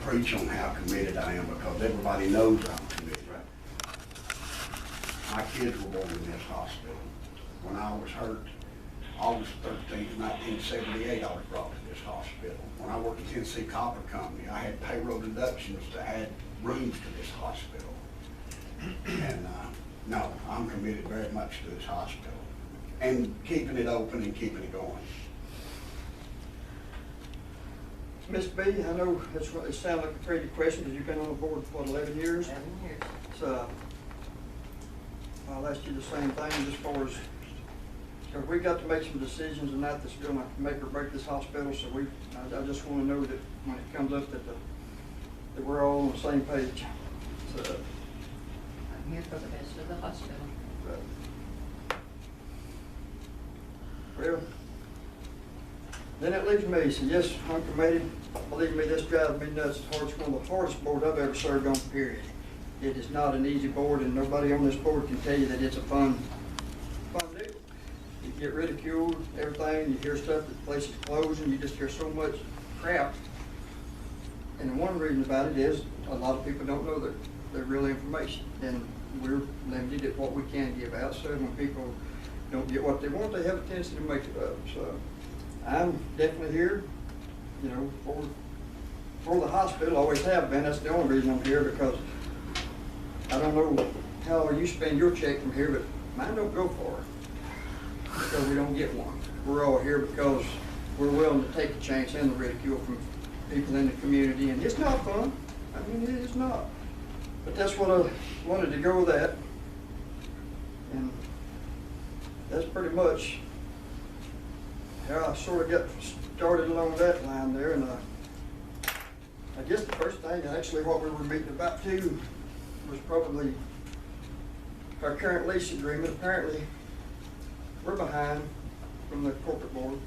preach on how committed I am because everybody knows I'm committed. My kids were born in this hospital. When I was hurt, August 13th, 1978, I was brought to this hospital. When I worked at Tennessee Copper Company, I had payroll deductions to add rooms to this hospital. And no, I'm committed very much to this hospital and keeping it open and keeping it going. Ms. B, I know it sounds like a crazy question because you've been on the board for, what, 11 years? 11 years. So I'll ask you the same thing as far as, because we got to make some decisions and that's going to make or break this hospital. So I just want to know that when it comes up that we're all on the same page. So, I'm here for the best of the hospital. Well, then it leaves me, so yes, I'm committed. Believe me, this drives me nuts. It's one of the hardest boards I've ever served on, period. It is not an easy board, and nobody on this board can tell you that it's a fun deal. You get ridiculed, everything, you hear stuff that places closing, you just hear so much crap. And one reason about it is a lot of people don't know their real information, and we're limited at what we can give out, so when people don't get what they want, they have a tendency to make it up. So I'm definitely here, you know, for the hospital, always have been. That's the only reason I'm here, because I don't know how you spend your check from here, but mine don't go far because we don't get one. We're all here because we're willing to take the chance and the ridicule from people in the community, and it's not fun. I mean, it is not. But that's what I wanted to go with that, and that's pretty much how I sort of got started along that line there. And I guess the first thing, actually what we were meeting about too, was probably our current lease agreement. Apparently, we're behind from the corporate board.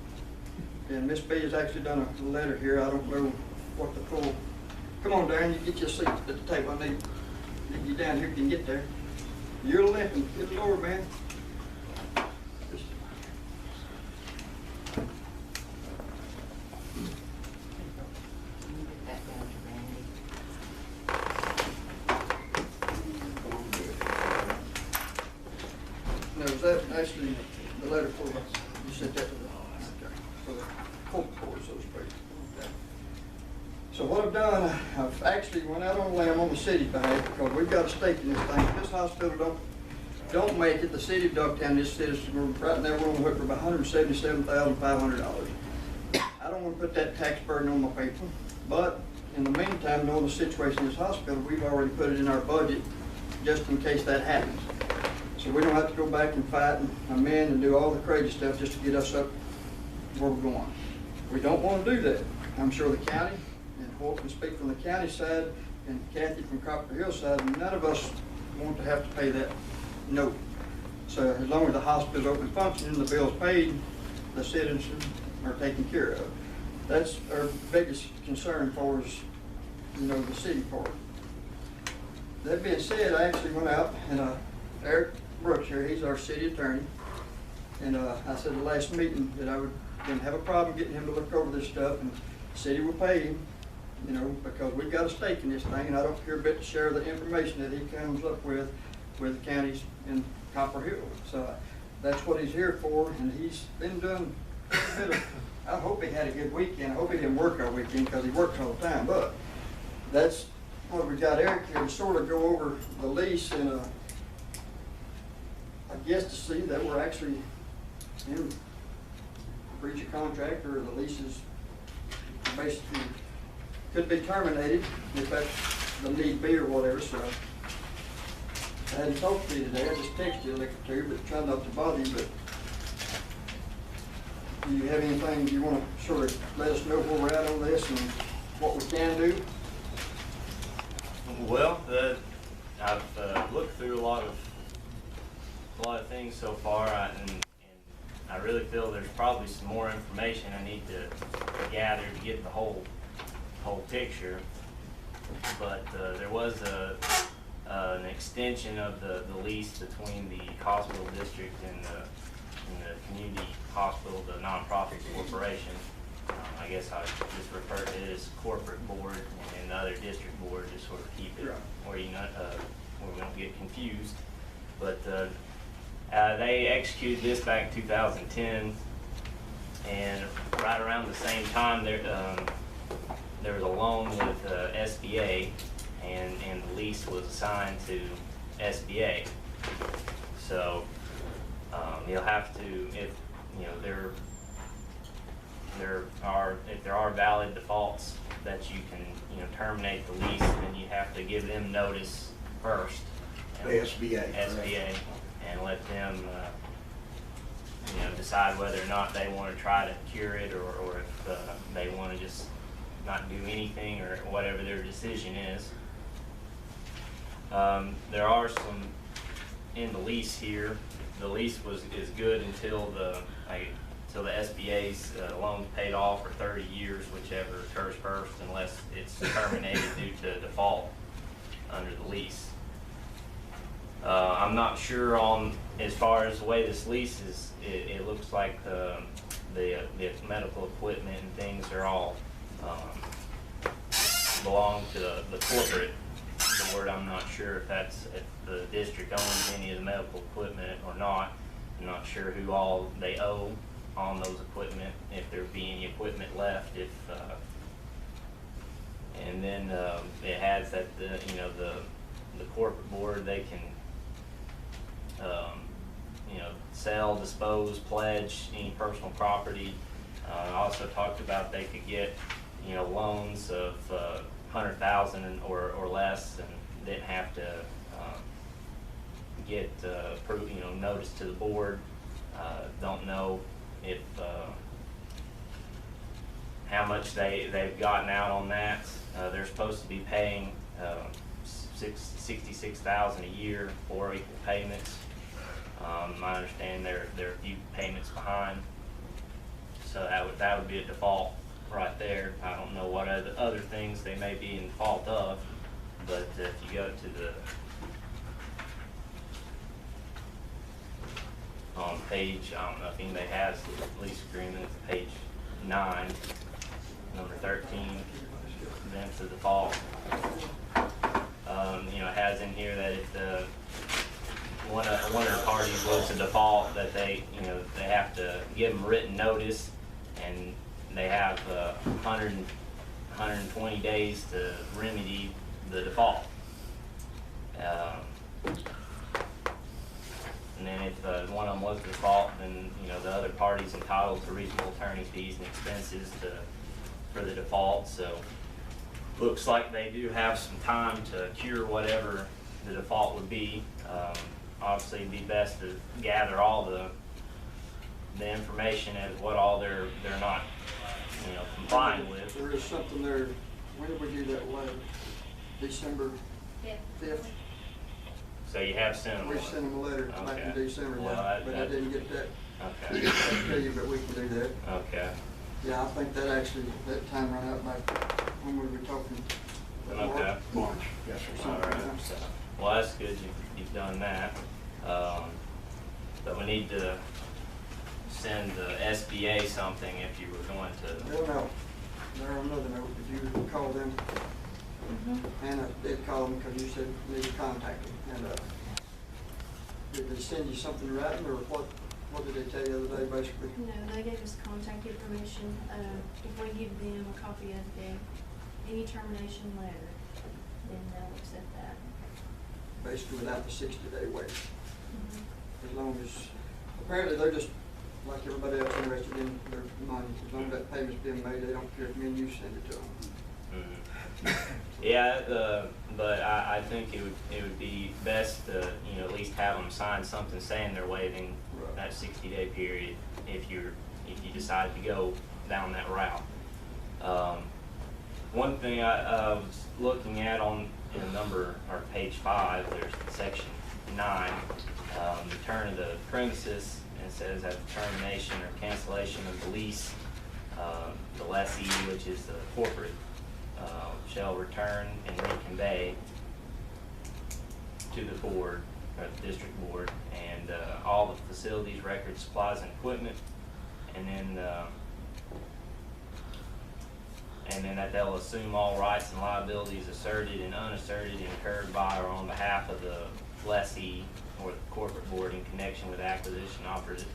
And Miss B has actually done a letter here. I don't know what the full, come on, Darren, you get your seat at the table. I need you down here, can you get there? You're limping, get lower, man. No, was that actually the letter for, you sent that to for the corporate board, so to speak? Okay. So what I've done, I've actually went out on a limb on the city's behalf, because we've got a stake in this thing. If this hospital don't make it, the city of Ducktown, this citizen, right now we're on the hook for about $177,500. I don't want to put that tax burden on my people, but in the meantime, knowing the situation in this hospital, we've already put it in our budget just in case that happens. So we don't have to go back and fight and amend and do all the crazy stuff just to get us up where we're going. We don't want to do that. I'm sure the county, and Holt can speak from the county side, and Kathy from Copper Hill side, none of us want to have to pay that note. So as long as the hospital's open and functioning, the bill's paid, the citizens are taken care of. That's our biggest concern for us, you know, the city part. That being said, I actually went out and Eric Brooks here, he's our city attorney, and I said the last meeting that I didn't have a problem getting him to look over this stuff, and the city will pay him, you know, because we've got a stake in this thing, and I don't care a bit to share the information that he comes up with the counties in Copper Hill. So that's what he's here for, and he's been doing a bit of, I hope he had a good weekend. I hope he didn't work all weekend because he works all the time, but that's what we got Eric here to sort of go over the lease and I guess to see that we're actually in breach of contract, or the leases basically could be terminated if that's the need be or whatever. So I hadn't talked to you today. I just texted you a lick or two, but try not to bother you. But do you have anything you want to sort of let us know where we're at on this and what we can do? Well, I've looked through a lot of things so far, and I really feel there's probably some more information I need to gather to get the whole picture. But there was an extension of the lease between the hospital district and the community hospital, the nonprofit corporation. I guess I just refer to it as corporate board and the other district board, to sort of keep it Right. where you not, where we don't get confused. But, they executed this back in 2010, and right around the same time, there was a loan with, SBA, and the lease was assigned to SBA. So, you'll have to, if, you know, if there are valid defaults that you can, you know, terminate the lease, then you have to give them notice first. The SBA. correct. SBA, and let them, you know, decide whether or not they want to try to cure it, or if they want to just not do anything, or whatever their decision is. There are some in the lease here. The lease is good until the SBA's loan's paid off for 30 years, whichever occurs first, unless it's terminated due to default under the lease. I'm not sure on, as far as the way this lease is, it looks like the medical equipment and things are all belong to the corporate board. I'm not sure if the district owns any of the medical equipment or not. I'm not sure who all they owe on those equipment, if there be any equipment left, and then it has that the corporate board, they can sell, dispose, pledge any personal property. I also talked about they could get loans of $100,000 or less, and didn't have to get notice to the board. Don't know if how much they've gotten out on that. They're supposed to be paying $66,000 a year, 4 equal payments. I understand they're a few payments behind, so that would be a default right there. I don't know what other things they may be in default of, but if you go to the on page, I don't know if anybody has the lease agreement, it's page 9, number 13, events of default. It has in here that if one of the parties was to default, that they have to give them written notice, and they have 120 days to remedy the default. And then if one of them was to default, then the other party's entitled to reasonable attorney fees and expenses for the default. So looks like they do have some time to cure whatever the default would be. Obviously, it'd be best to gather all the information as what all they're not complying with. There is something there. When did we do that letter? December 5th. So you have sent them. We sent them a letter back in Okay. December, Well, but I didn't get that. Okay. I can't tell you, but we can do that. Okay. Yeah, I think that time ran out back when we were talking. about Okay. March. March, yes, sir. All right. Well, that's good. You've done that. But we need to send the SBA something if you were going to. Well, no, they're on another note. Did you call them? Anna did call them because you said you need to contact them. And did they send you something in writing, or what did they tell you the other day, basically? No, they gave us contact information. If we give them a copy of any termination letter, then they'll accept that. Basically without the 60-day wait. As long as, apparently they're just like everybody else interested in their money. As long as that payment's being made, they don't care if me and you send it to them. Yeah, but I think it would be best to at least have them sign something saying they're waiving Right. that 60-day period if you decide to go down that route. One thing I was looking at on page 5, there's section 9, return of the premises, and it says at the termination or cancellation of the lease, the lessee, which is the corporate, shall return and reconvey to the board, or the district board, and all the facilities, records, supplies, and equipment. And then and then that they'll assume all rights and liabilities asserted and unasserted incurred by or on behalf of the lessee or the corporate board in connection with acquisition,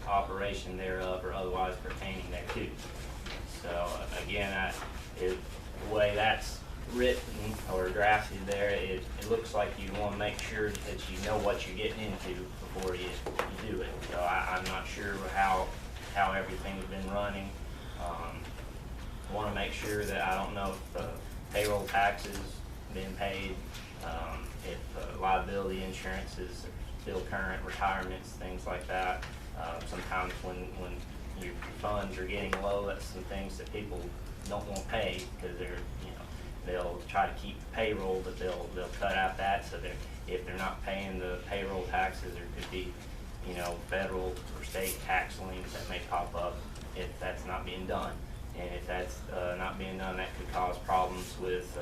operation thereof, or otherwise pertaining thereto. So again, the way that's written or drafted there, it looks like you want to make sure that you know what you're getting into before you do it. So I'm not sure how everything's been running. Want to make sure that I don't know if payroll taxes been paid, if liability insurances are still current, retirements, things like that. Sometimes when your funds are getting low, that's some things that people don't want to pay because they'll try to keep the payroll, but they'll cut out that. So if they're not paying the payroll taxes, there could be, federal or state tax liens that may pop up if that's not being done. And if that's not being done, that could cause problems with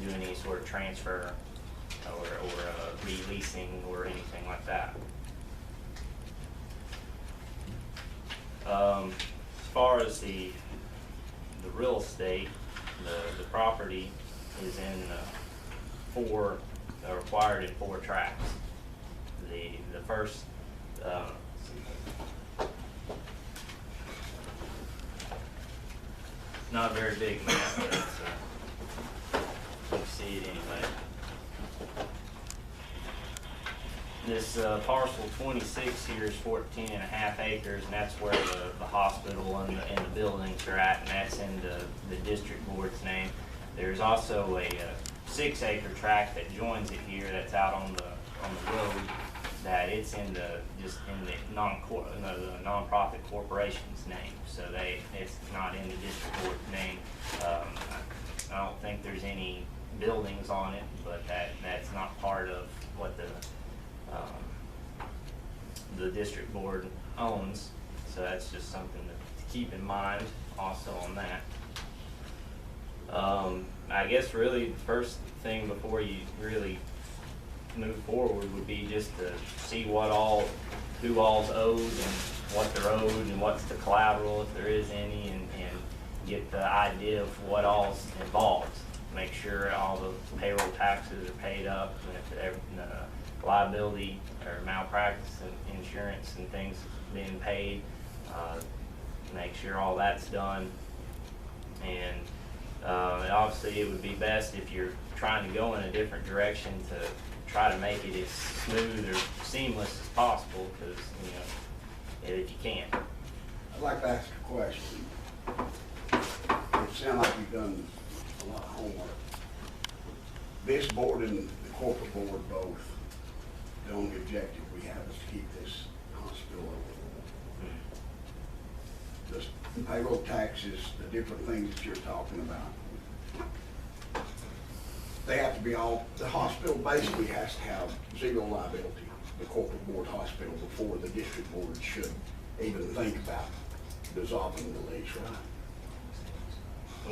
doing any sort of transfer or releasing or anything like that. As far as the real estate, the property is in acquired in 4 tracts. The first not a very big map, but it's, you can see it anyway. This parcel 26 here is 14.5 acres, and that's where the hospital and the buildings are at, and that's in the district board's name. There's also a 6-acre tract that joins it here that's out on the road, that it's in the nonprofit corporation's name, so it's not in the district board's name. I don't think there's any buildings on it, but that's not part of what the district board owns, so that's just something to keep in mind also on that. I guess really the first thing before you really move forward would be just to see who all's owed and what they're owed and what's the collateral if there is any, and get the idea of what all's involved. Make sure all the payroll taxes are paid up, and if liability or malpractice and insurance and things being paid, make sure all that's done. And obviously it would be best if you're trying to go in a different direction to try to make it as smooth or seamless as possible, because if you can. I'd like to ask a question. It sounds like you've done a lot of homework. This board and the corporate board both, the only objective we have is to keep this hospital open. The payroll taxes, the different things that you're talking about, they have to be the hospital basically has to have zero liability, the corporate board hospital, before the district board should even think about dissolving the lease, right?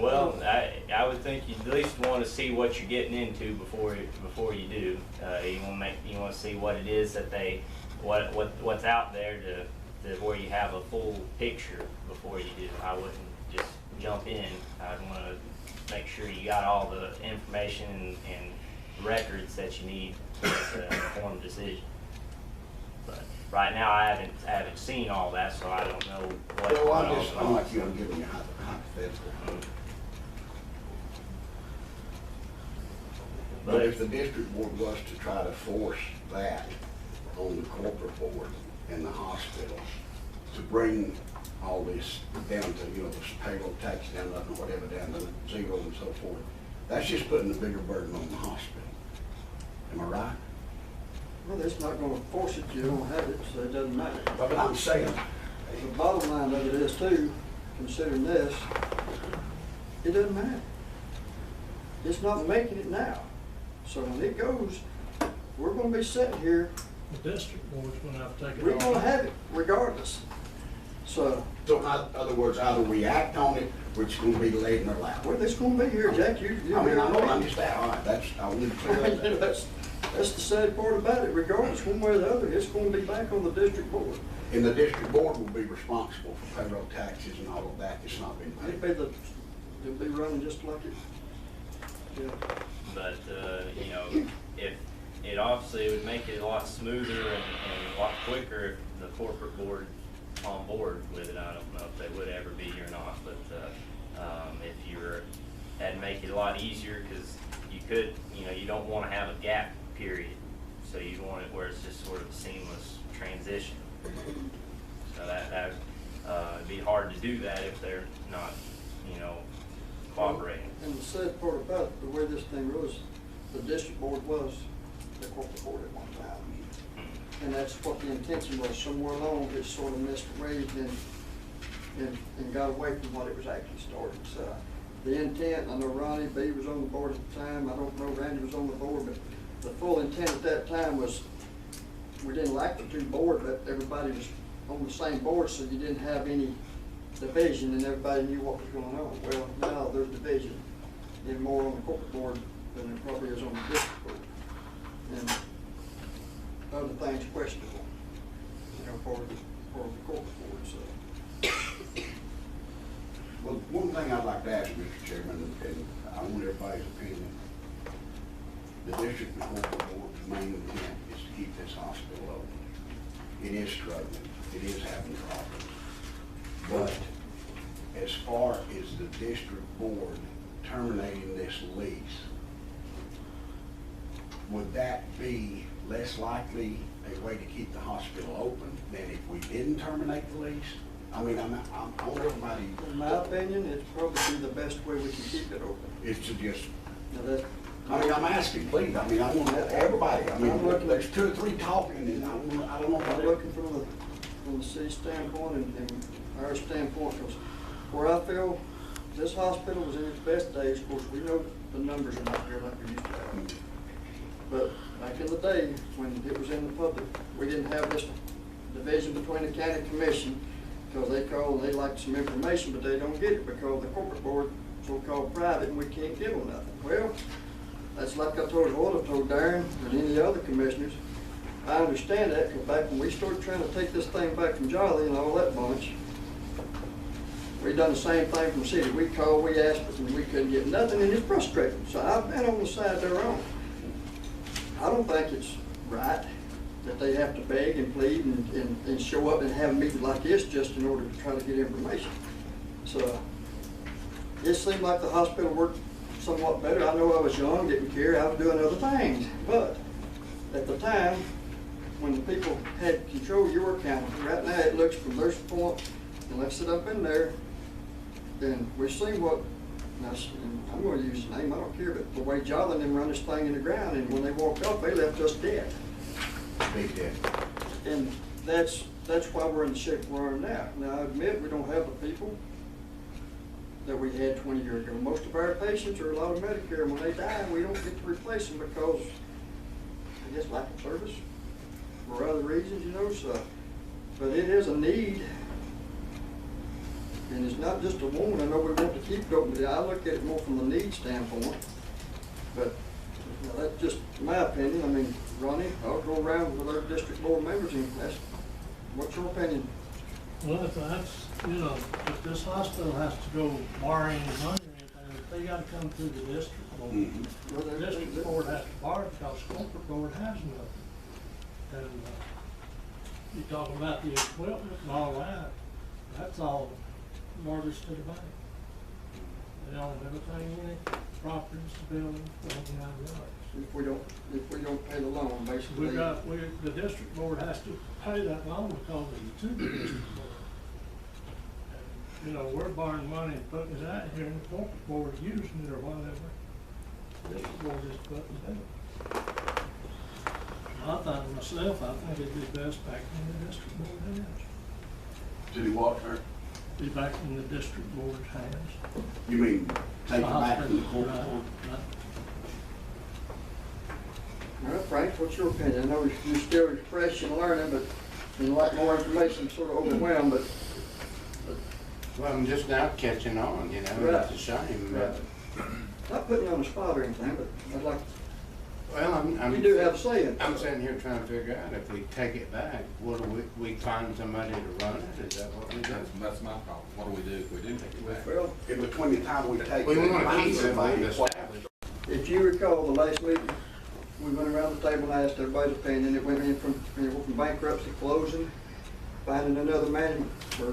Well, I would think you at least want to see what you're getting into before you do. You want to see what it is that what's out there to where you have a full picture before you do. I wouldn't just jump in. I'd want to make sure you got all the information and records that you need to make an informed decision. But right now, I haven't seen all that, so I don't know what. Well, I'm like you, I'm giving you a hypothetical. But if the district board was to try to force that on the corporate board and the hospital to bring all this down to, this payroll tax down to whatever, down to zero and so forth, that's just putting a bigger burden on the hospital. Am I right? Well, that's not gonna force it, you don't have it, so it doesn't matter. But I'm saying, The bottom line of it is too, considering this, it doesn't matter. It's not making it now. So when it goes, we're gonna be sitting here, The district board's gonna have to take it we're off. gonna have it regardless. So, so in other words, either we act on it, or it's gonna be laid in our lap. well, it's gonna be here, Jack, you. I mean, I know, I'm just that, all right, I want to clear that. That's the sad part about it, regardless, one way or the other, it's gonna be back on the district board. And the district board will be responsible for payroll taxes and all of that that's not been It'd paid. be it'll be running just like it, yeah. But, you know, if, it obviously would make it a lot smoother and a lot quicker if the corporate board on board with it. I don't know if they would ever be or not, but, if you were, that'd make it a lot easier, cause you could, you know, you don't wanna have a gap period. So you want it where it's just sort of a seamless transition. So it'd be hard to do that if they're not, you know, cooperating. And the sad part about it, the way this thing was, the district board was the corporate board at one time. And that's what the intention was. Somewhere along, it sort of misread and got away from what it was actually started. So the intent, I know Ronnie B was on the board at the time, I don't know Randy was on the board, but the full intent at that time was, we didn't like the two boards, but everybody was on the same board, so you didn't have any division and everybody knew what was going on. Well, now there's division, and more on the corporate board than there probably is on the district board. And other things questionable, you know, for the corporate board, so. Well, one thing I'd like to ask, Mr. Chairman, and I want everybody's opinion. The district and corporate board's main intent is to keep this hospital open. It is struggling, it is having problems. But as far as the district board terminating this lease, would that be less likely a way to keep the hospital open than if we didn't terminate the lease? I mean, I want everybody. In my opinion, it's probably the best way we can keep it open. It's to just, Now that, I mean, I'm asking, please, I mean, I want everybody, I I'm mean, looking- there's two or three talking, and I don't know I'm what. looking from the city standpoint and our standpoint, because where I feel this hospital was in its best days, of course, we know the numbers are not there like we used to have. But back in the day, when it was in the public, we didn't have this division between the county commission, because they call and they like some information, but they don't get it because the corporate board so-called private and we can't give them nothing. Well, that's like I told Darren and any other commissioners. I understand that, because back when we started trying to take this thing back from Jolly and all that bunch, we done the same thing from the city. We called, we asked, and we couldn't get nothing, and it's frustrating. So I've been on the side they're on. I don't think it's right that they have to beg and plead and show up and have a meeting like this just in order to try to get information. So it seemed like the hospital worked somewhat better. I know I was young, getting care, I was doing other things, but at the time, when the people had control, you were accountable. Right now, it looks from their point, and let's sit up in there, and we've seen what, and I'm gonna use his name, I don't care, but the way Jolly and them run this thing in the ground, and when they walked off, they left us dead. Big deal. And that's why we're in the shape we're in now. Now, I admit, we don't have the people that we had 20 years ago. Most of our patients are a lot of Medicare, and when they die, we don't get to replace them because, I guess, lack of service or other reasons, you know, so. But it is a need, and it's not just a want. I know we want to keep it open, but I look at it more from the need standpoint. But you know, that's just my opinion. I mean, Ronnie, I'll go around with our district board members and ask, what's your opinion? Well, if that's, you know, if this hospital has to go borrow any money or anything, if they gotta come through the district board. Mhm. Well, The district board has to borrow because corporate board has nothing. And, you talking about the equipment and all that, that's all mortgage to the bank. They own everything in it, properties, buildings, everything out of If we don't pay the loan, basically. the district board has to pay that loan because it's to the district board. And, you know, we're borrowing money and putting it out here, and the corporate board using it or whatever. The district board is putting it in. I thought myself, I think it'd be best back in the district board hands. City what, sir? Be back in the district board's hands. You mean take it back from the corporate Right, board? right. All right, Frank, what's your opinion? I know you're still fresh and learning, but you like more information, sort of overwhelmed, but. Well, I'm just now catching on, you know, Right. it's a shame. Right. Not putting you on the spot or anything, but I'd like Well, You do have a say in it. I'm sitting here trying to figure out if we take it back, what do we find somebody to run it? Is that what we do? That's my problem. What do we do if we do take it back? Well, In between the time we take. We it and want to find keep it, somebody, we've what- established. if you recall the last meeting, we went around the table and asked everybody's opinion. It went in from, from bankruptcy, closing, finding another management, or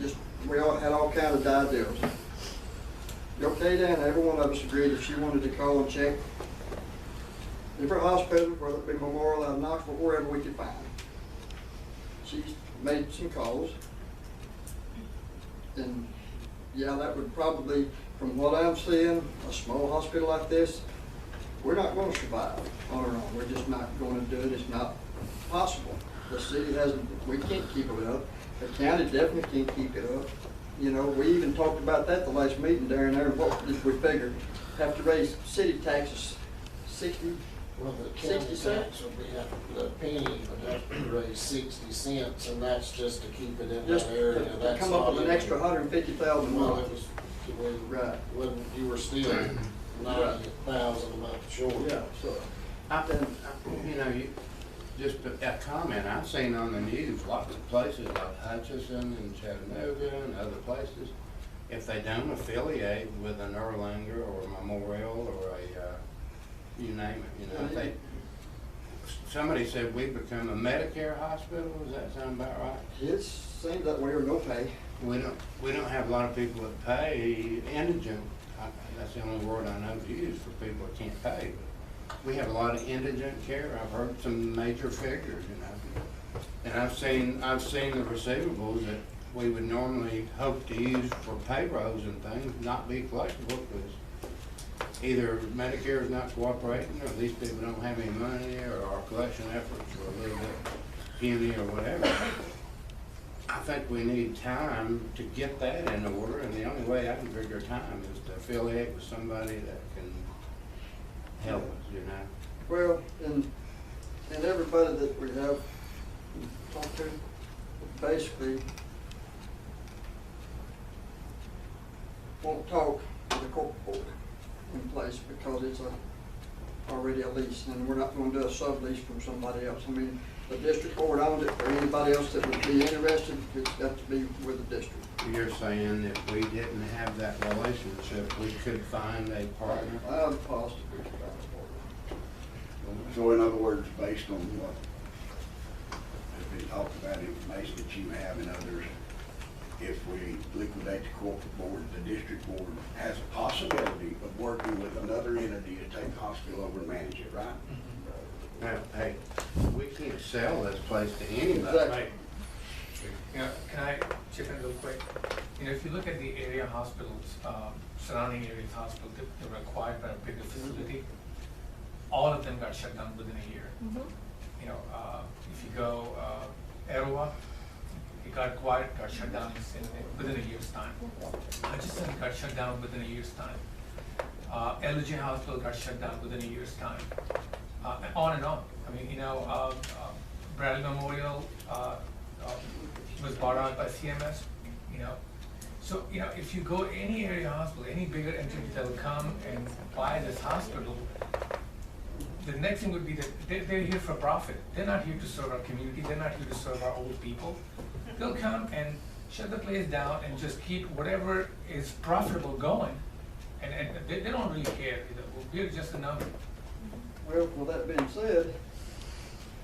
just, we all had all kinds of ideas. Okay, Dan, every one of us agreed if she wanted to call and check different hospitals, whether it be Memorial out of Knoxville, wherever we could find. She made some calls. And yeah, that would probably, from what I'm seeing, a small hospital like this, we're not gonna survive on our own. We're just not gonna do it. It's not possible. The city hasn't, we can't keep it up. The county definitely can't keep it up. You know, we even talked about that the last meeting, Darren, there, what did we figure? Have to raise city taxes 60, Well, the 60 county cents? tax would be, the penny would have to be raised 60 cents, and that's just to keep it in just that area. to That's come up with not an even- extra $150,000 a Well, month. it was, Right. when you were still 90,000 a month short. Yeah, so. You know, just a comment, I've seen on the news, lots of places like Hutchinson and Chattanooga and other places, if they don't affiliate with an Erlanger or a Memorial or a, you name it, you know, if they, somebody said we become a Medicare hospital, does that sound about right? It seems that way or no pay. We don't have a lot of people that pay indigent, that's the only word I know to use for people that can't pay. But we have a lot of indigent care, I've heard some major figures, you know. And I've seen the receivables that we would normally hope to use for payrolls and things not be collectible because either Medicare is not cooperating or these people don't have any money or our collection efforts are a little bit puny or whatever. I think we need time to get that in order, and the only way I can figure time is to affiliate with somebody that can help us, you know. Well, and everybody that we have talked to, basically won't talk to the corporate board in place because it's already a lease, and we're not gonna do a sublease from somebody else. I mean, the district board owns it, or anybody else that would be interested, it's got to be with the district. You're saying if we didn't have that relationship, we could find a partner? I'm positive we can find a partner. So in other words, based on what has been talked about, information that you have and others, if we liquidate the corporate board, the district board has a possibility of working with another entity to take the hospital over and manage it, right? Now, hey, we can't sell this place to anybody. Exactly. You know, can I chip in real quick? You know, if you look at the area hospitals, surrounding areas hospitals that were acquired by a bigger facility, all of them got shut down within a year. You know, if you go, Etowah, it got acquired, got shut down within a year's time. Hutchinson got shut down within a year's time. LG Hospital got shut down within a year's time. On and on. I mean, you know, Bradley Memorial was bought out by CMS, you know. So, you know, if you go any area hospital, any bigger entity that will come and buy this hospital, the next thing would be that they're here for profit. They're not here to serve our community. They're not here to serve our old people. They'll come and shut the place down and just keep whatever is profitable going. And they don't really care. We're just a number. Well, with that being said,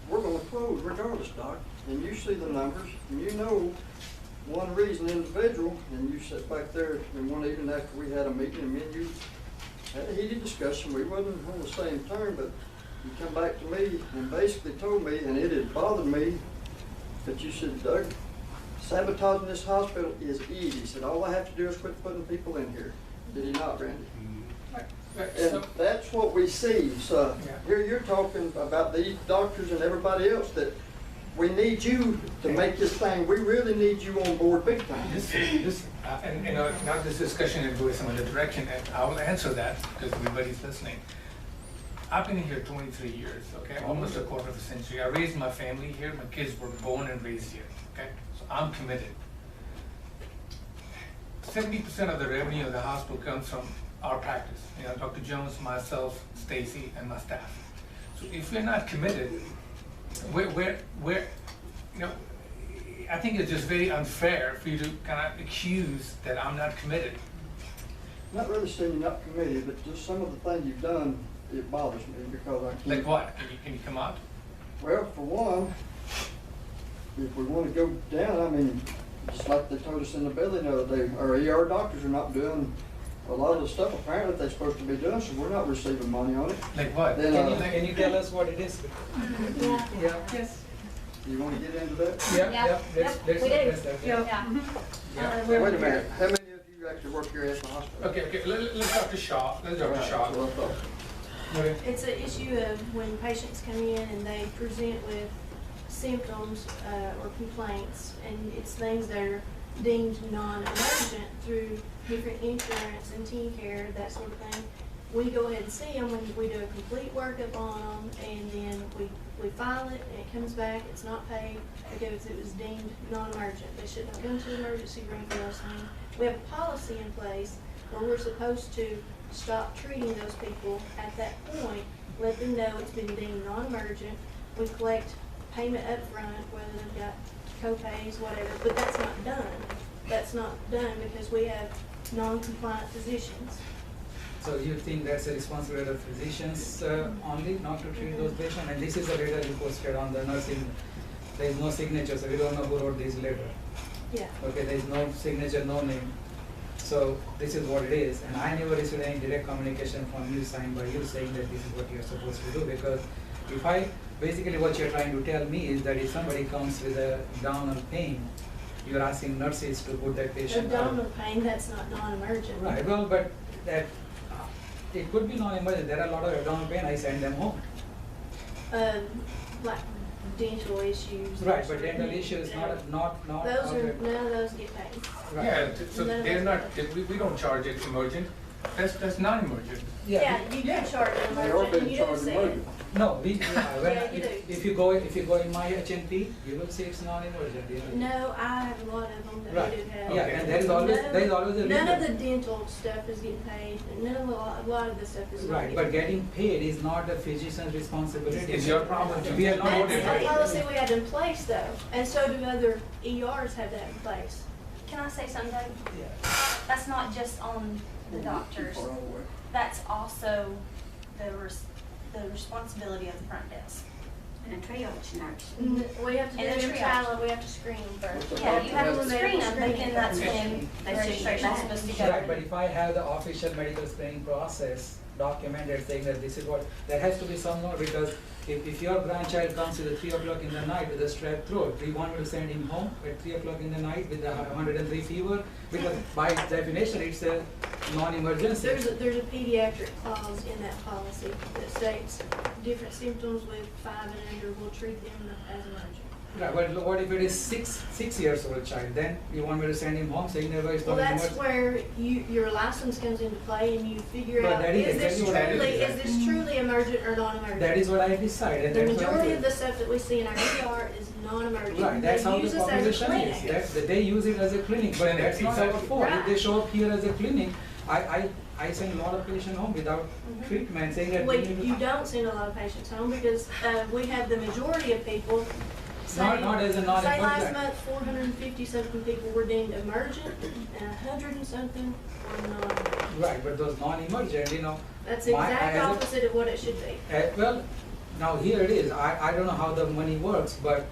we're gonna close regardless, Doc. And you see the numbers, and you know one reason individual, and you sat back there and one evening after we had a meeting, and me and you had a heated discussion. We wasn't on the same term, but you come back to me and basically told me, and it had bothered me, that you said, Doug, sabotaging this hospital is easy. He said, all I have to do is quit putting people in here. Did he not, Randy? And that's what we see. So Yeah. here you're talking about these doctors and everybody else that we need you to make this thing. We really need you on board big time. And you know, now this discussion is going some other direction, and I will answer that because everybody's listening. I've been here 23 years, okay, almost a quarter of a century. I raised my family here. My kids were born and raised here, okay? So I'm committed. 70% of the revenue of the hospital comes from our practice. You know, Dr. Jones, myself, Stacy, and my staff. So if we're not committed, we're, you know, I think it's just very unfair for you to kind of accuse that I'm not committed. Not really saying you're not committed, but just some of the things you've done, it bothers me because I can't. Like what? Can you come out? Well, for one, if we wanna go down, I mean, just like they told us in the building the other day, our ER doctors are not doing a lot of the stuff apparently they're supposed to be doing, so we're not receiving money on it. Like what? Then, Can you tell us what it is? Yeah. Yeah. Yes. You wanna get into that? Yeah, Yeah. yeah, let's Yep, we do. address that. Yeah. Yeah. Wait a minute, how many of you actually work here at the hospital? Okay, let's talk to Shaw. Let's talk to Shaw. That's what I thought. Okay. It's an issue of when patients come in and they present with symptoms or complaints, and it's things that are deemed non-emergent through different insurance and teen care, that sort of thing. We go ahead and see them when we do a complete workup on them, and then we file it, and it comes back, it's not paid because it was deemed non-emergent. They shouldn't have come to the emergency room for those things. We have a policy in place where we're supposed to stop treating those people at that point, let them know it's been deemed non-emergent. We collect payment up front, whether they've got co-pays, whatever, but that's not done. That's not done because we have non-compliant physicians. So you think that's a responsibility of physicians only, not to treat those patients? And this is the letter you posted on the nursing, there is no signature, so we don't know who wrote this letter. Yeah. Okay, there is no signature, no name. So this is what it is, and I never received any direct communication from you signed by you saying that this is what you're supposed to do, because if basically what you're trying to tell me is that if somebody comes with a abdominal pain, you're asking nurses to put that patient out. Abdominal pain, that's not non-emergent. Right, well, but that, it could be non-emergent, there are a lot of abdominal pain, I send them home. Like dental issues. Right, but dental issues, not. Those are, none of those get paid. Right. Yeah, so None of they're us not, get we don't charge it emergent. That's non-emergent. Yeah, you do charge an They are emergent, being and you do charged say it. emergent. No, we, Yeah, you do. if you go in my HNP, you will see it's non-emergent, you know. No, I have a lot of them that Right. we do have. Yeah, Okay. and there is always a reason. None of the dental stuff is getting paid, and a lot of the stuff is not Right, but getting paid is not a physician's responsibility. It's your problem to We are not report That's it, the right? policy we have in place though, and so do other ERs have that in place. Can I say something? Yeah. That's not just on the doctors. That's also the responsibility of the front desk. And a triage nurse. We have to do And the them triage. tallow, we have to screen them first. Yeah, you have to Medical screen them, but screening. then that's when They the should get registration's back. supposed to go. Right, but if I have the official medical screening process documented saying that this is what, there has to be some note, because if your grandchild comes at 3 o'clock in the night with a strep throat, do you want me to send him home at 3 o'clock in the night with a 103 fever? Because by definition, it's a non-emergency. There's a pediatric clause in that policy that states different symptoms with 5 and under, we'll treat them as emergent. Right, but what if it is 6 years old child, then you want me to send him home saying never is Well, not that's emergency? where your license comes into play and you figure But out, that is is this exactly what I truly, did. is this truly emergent or non-emergent? That is what I decided. The That's what I majority did. of the stuff that we see in our ER is non-emergent. Right, that's how They the use us as a population is, clinic. that they use it as a clinic, but Clinic, that's not our exactly. fault. If they Right. show up here as a clinic, I send a lot of patients home without Mhm. treatment, saying that. You don't send a lot of patients home because we have the majority of people say, Not as a say last non-emergent. month, 450 something people were deemed emergent and 100 and something were non-emergent. Right, but those non-emergent, you know. That's the my- exact as a- opposite of what it should be. Well, now here it is, I don't know how the money works, but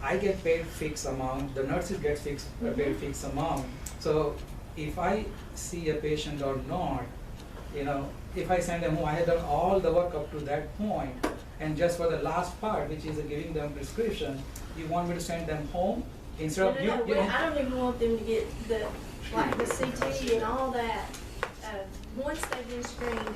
I get paid fixed amount, the nurses get paid fixed amount. So if I see a patient or not, you know, if I send them home, I have done all the work up to that point, and just for the last part, which is giving them prescription, you want me to send them home instead of you? I don't even want them to get the CT and all that. Once they've been screened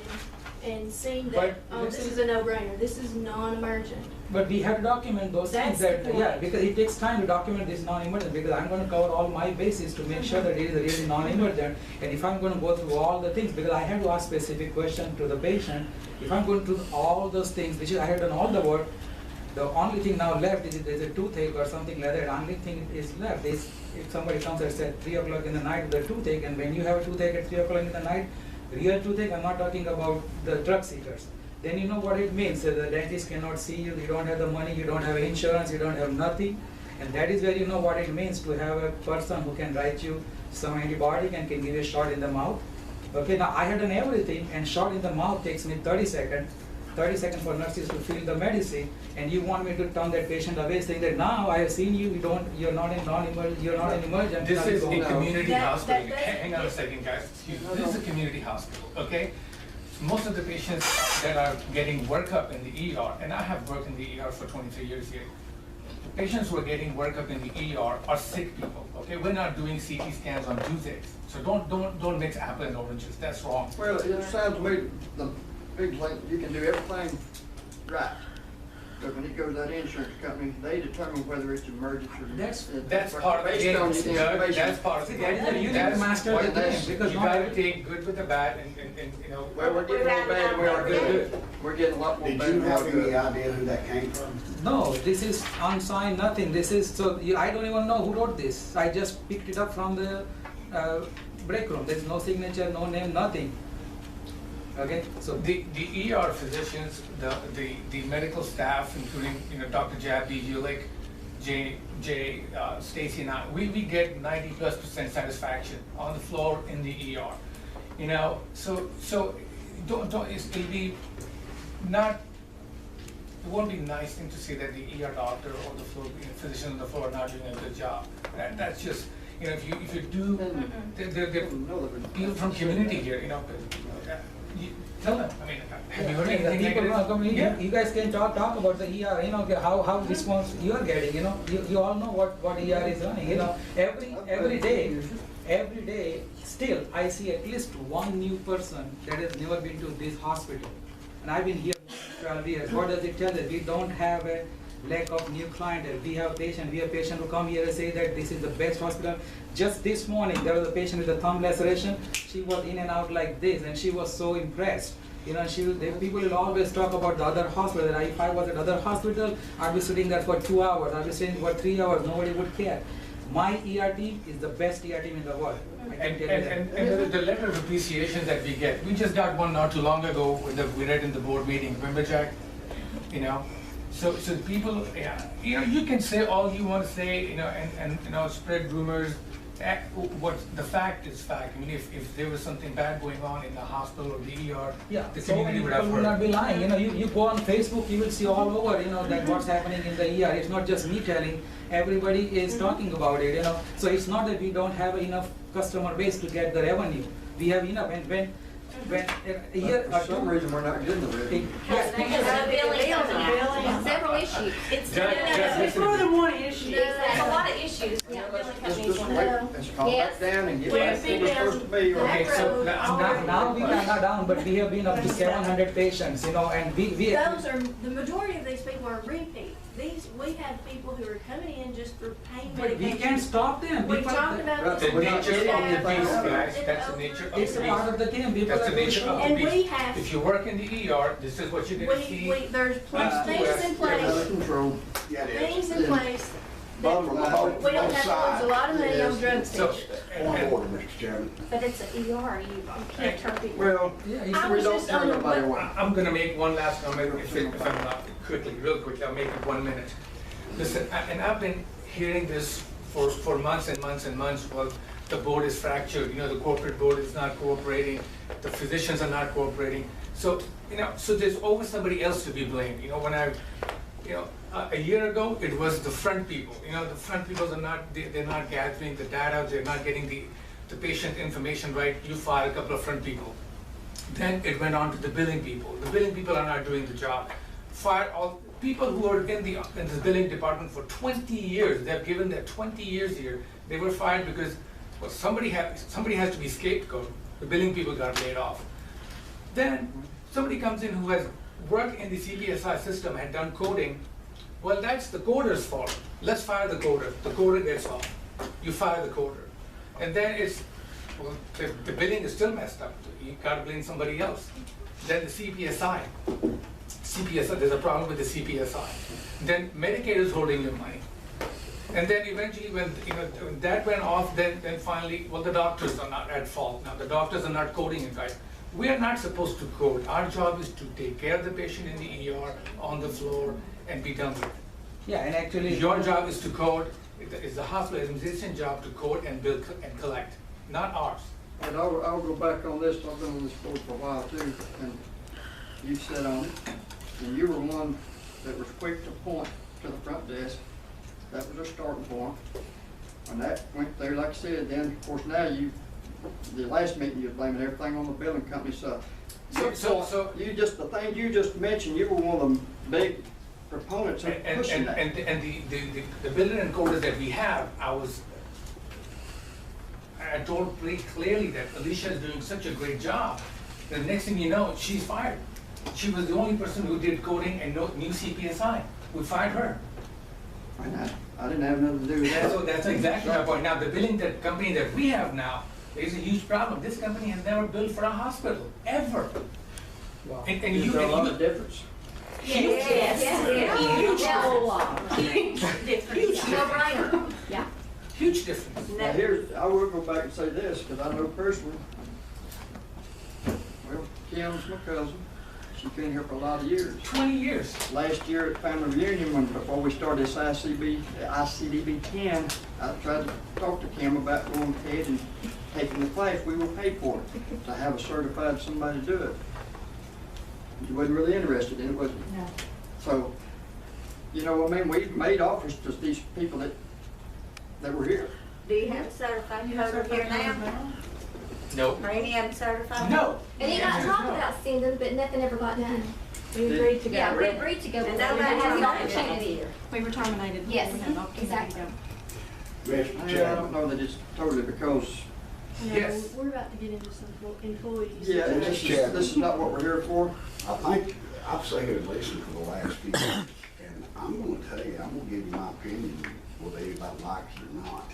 and seen that, But oh, this this is- is a no-brainer, this is non-emergent. But we have to document those things That's the that, yeah, point. because it takes time to document this non-emergent, because I'm gonna cover all my bases to make sure that it is really non-emergent. And if I'm gonna go through all the things, because I have to ask specific question to the patient, if I'm going to do all those things, which is I have done all the work, the only thing now left is if there's a toothache or something like that, only thing is left is if somebody comes and says 3 o'clock in the night with a toothache, and when you have a toothache at 3 o'clock in the night, real toothache, I'm not talking about the drug seekers. then you know what it means. So the dentist cannot see you, you don't have the money, you don't have insurance, you don't have nothing. And that is where you know what it means to have a person who can write you some antibiotic and can give you a shot in the mouth. Okay, now I had done everything, and shot in the mouth takes me 30 seconds. 30 seconds for nurses to fill the medicine, and you want me to turn that patient away saying that now I have seen you, you're not an emergent. This now you is go a home. community That- hospital. that- Hang on a second, guys. Excuse me. This is a community hospital, okay? Most of the patients that are getting workup in the ER, and I have worked in the ER for 23 years here. The patients who are getting workup in the ER are sick people, okay? We're not doing CT scans on Tuesdays. So don't mix apples and oranges. That's wrong. Well, it sounds to me, the big thing, you can do everything right. But when it goes to that insurance company, they determine whether it's emergency or. That's part of the Based game. on the information. That's part of the That is game. the you need to That's master what the it game, is. because You not gotta every- take good with the bad and you know. Well, we're getting more bad than we are good. We're getting a lot more Did bad you than we are have any good. idea who that came from? No, this is unsigned, nothing. This is, so I don't even know who wrote this. I just picked it up from the break room. There's no signature, no name, nothing. Okay, so The ER physicians, the medical staff, including, you know, Dr. Jabby, Ulick, Jay, Stacy and I, we get 90+% satisfaction on the floor in the ER. You know, so it'll be not, it won't be a nice thing to say that the ER doctor or the floor, you know, physician on the floor are not doing a good job. That's just, you know, if you do, there people from community here, you know, you tell them, I mean, have you heard the anything people who are negative? coming Yeah. here, you guys can talk about the ER, you know, how response you are getting, you know, you all know what ER is running, you know, every day, still, I see at least one new person that has never been to this hospital. And I've been here 12 years. What does it tell us? We don't have a lack of new clientele. We have patients who come here and say that this is the best hospital. Just this morning, there was a patient with a thumb laceration. She was in and out like this, and she was so impressed. You know, people will always talk about the other hospital. That if I was at other hospital, I'd be sitting there for 2 hours. I'd be sitting for 3 hours. Nobody would care. My ER team is the best ER team in the world. I can tell you that. And the letter of appreciation that we get, we just got one not too long ago, we read in the board meeting, remember, Jack? You know, so people, yeah, you know, you can say all you want to say, you know, and you know, spread rumors. What the fact is fact. I mean, if there was something bad going on in the hospital or the ER, Yeah, the so many community would people have will not heard. be lying. You know, you go on Facebook, you will see all over, you know, that what's happening in the ER. It's not just me telling, everybody is talking about it, you know. So it's not that we don't have enough customer base to get the revenue. We have enough, and when a year For some reason, we're not getting the revenue. Because the billing, Several issues. It's, Jack, Jack, listen to me. than one issue. there's a lot of issues. Yeah, billing Let's companies just want wait, to. let's calm Yes. back down and get Well, back to where we're supposed to be. or- Okay, so now we are not down, but we have been up to 700 patients, you know, and we Those are, the majority of these people are repeat. We have people who are coming in just for pain but we medication. can't stop them. We People- talked about Right, this. The we're not nature of just on the the beast, phone. guys, that's the nature of the It's a part of beast. the game. People That's are the nature of the And we beast. have- If you work in the ER, this is what you're gonna see. There's things in Out place, of control. Yeah, it is. things in place Bottom that line. we don't have to lose a lot of money on drug So, tests. Point of order, Mr. Chairman. But it's an ER, you can't turn people. Well, Yeah, I it's- we was don't just turn on the nobody web- away. I'm gonna make one last comment, if I'm not, real quickly, I'll make it 1 minute. Listen, and I've been hearing this for months and months and months. Well, the board is fractured, you know, the corporate board is not cooperating, the physicians are not cooperating. So, you know, so there's always somebody else to be blamed. You know, when a year ago, it was the front people. You know, the front people are not, they're not gathering the data, they're not getting the patient information right. You fire a couple of front people. Then it went on to the billing people. The billing people are not doing the job. Fire all people who are in the billing department for 20 years. They've given their 20 years here. They were fired because, well, somebody has to be scapegoat. The billing people got laid off. Then somebody comes in who has worked in the CPSI system, had done coding. Well, that's the coder's fault. Let's fire the coder. The coder gets off. You fire the coder. And then well, the billing is still messed up. You gotta blame somebody else. Then the CPSI, there's a problem with the CPSI. Then Medicaid is holding your money. And then eventually when that went off, then finally, well, the doctors are not at fault. Now the doctors are not coding it right. We are not supposed to code. Our job is to take care of the patient in the ER, on the floor, and be done with it. Yeah, and actually. Your job is to code, it's the hospital administration job to code and bill and collect, not ours. And I'll go back on this, I've been on this board for a while too, and you sat on it, and you were one that was quick to point to the front desk. That was a starting point. And that went there, like I said, then, of course, now the last meeting, you're blaming everything on the billing company, so. So- You just, the thing you just mentioned, you were one of the big proponents of pushing that. And the billing and coders that we have, I told pretty clearly that Alicia is doing such a great job. The next thing you know, she's fired. She was the only person who did coding and no new CPSI. We fired her. And I didn't have nothing to do with that. So that's exactly my point. Now, the billing company that we have now is a huge problem. This company has never billed for a hospital, ever. Wow. And Is there a lot of difference? Huge Difference. No brainer. Yeah. Huge difference. Now here's, I will go back and say this, because I know personally, well, Kim's my cousin, she's been here for a lot of years. 20 years. Last year at family reunion, before we started this ICDB 10, I tried to talk to Kim about going ahead and taking the class. We will pay for it, to have a certified somebody to do it. You wasn't really interested in it, was you? No. So, you know what I mean, we made offers to these people that were here. Do you have a certified coder here now? No. Are any of them certified? No. And he got talked about sending, but nothing ever got done. We agreed to go. Yeah, we agreed to go. And with nobody it. has the opportunity. We were terminated. Yes, We had no opportunity to exactly. go. Mr. I Chairman. don't know that it's totally because, No, Yes. we're about to get into some employees. yeah, Mr. Chairman. this is not what we're here for. I think, I've sat here and listened for the last few years, and I'm gonna tell you, I'm gonna give you my opinion, whether anybody likes it or not.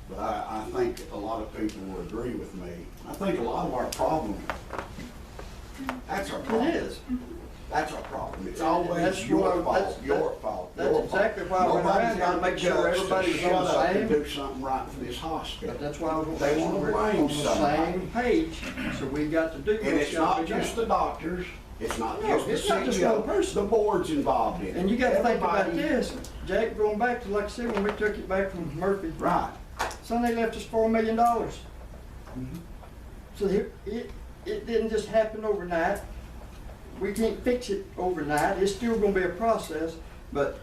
But I think a lot of people will agree with me. I think a lot of our problem, that's our problem. It is. That's our problem. It's always That's your why- fault, that's- your fault, that's your exactly fault. why I went Nobody's around, gotta got make the sure guts to everybody's on shut the up and same- do something right for this hospital. But that's why I was gonna They say wanna we're blame on the somebody. same page, so we got to do And what's it's gotta not be just done. the doctors, it's not No, just the it's not just one CEO, person. the board's involved in it. And you gotta think about Everybody- this, Jack, going back to, like I said, when we took it back from Murphy, Right. son, they left us $4 million. So it didn't just happen overnight. We can't fix it overnight, it's still gonna be a process, but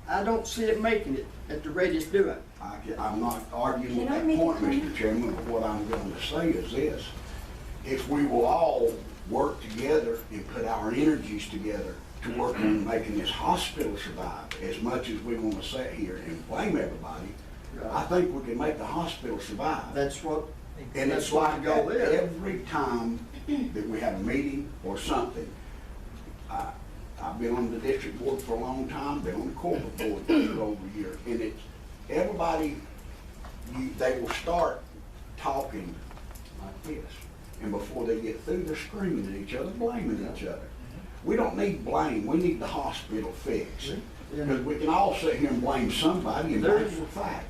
I don't see it making it at the rate it's doing. I'm not arguing with Can I that make a point, comment? Mr. Chairman, but what I'm going to say is this. If we will all work together and put our energies together to work on making this hospital survive, as much as we want to sit here and blame everybody, I think we can make the hospital survive. That's what, And that's it's what like the goal that is. every time that we have a meeting or something. I've been on the district board for a long time, been on the corporate board for over a year, and it's, everybody, they will start talking like this. And before they get through, they're screaming at each other, blaming each other. We don't need blame, we need the hospital fixed. Because we can all sit here and blame somebody, and that's a fact.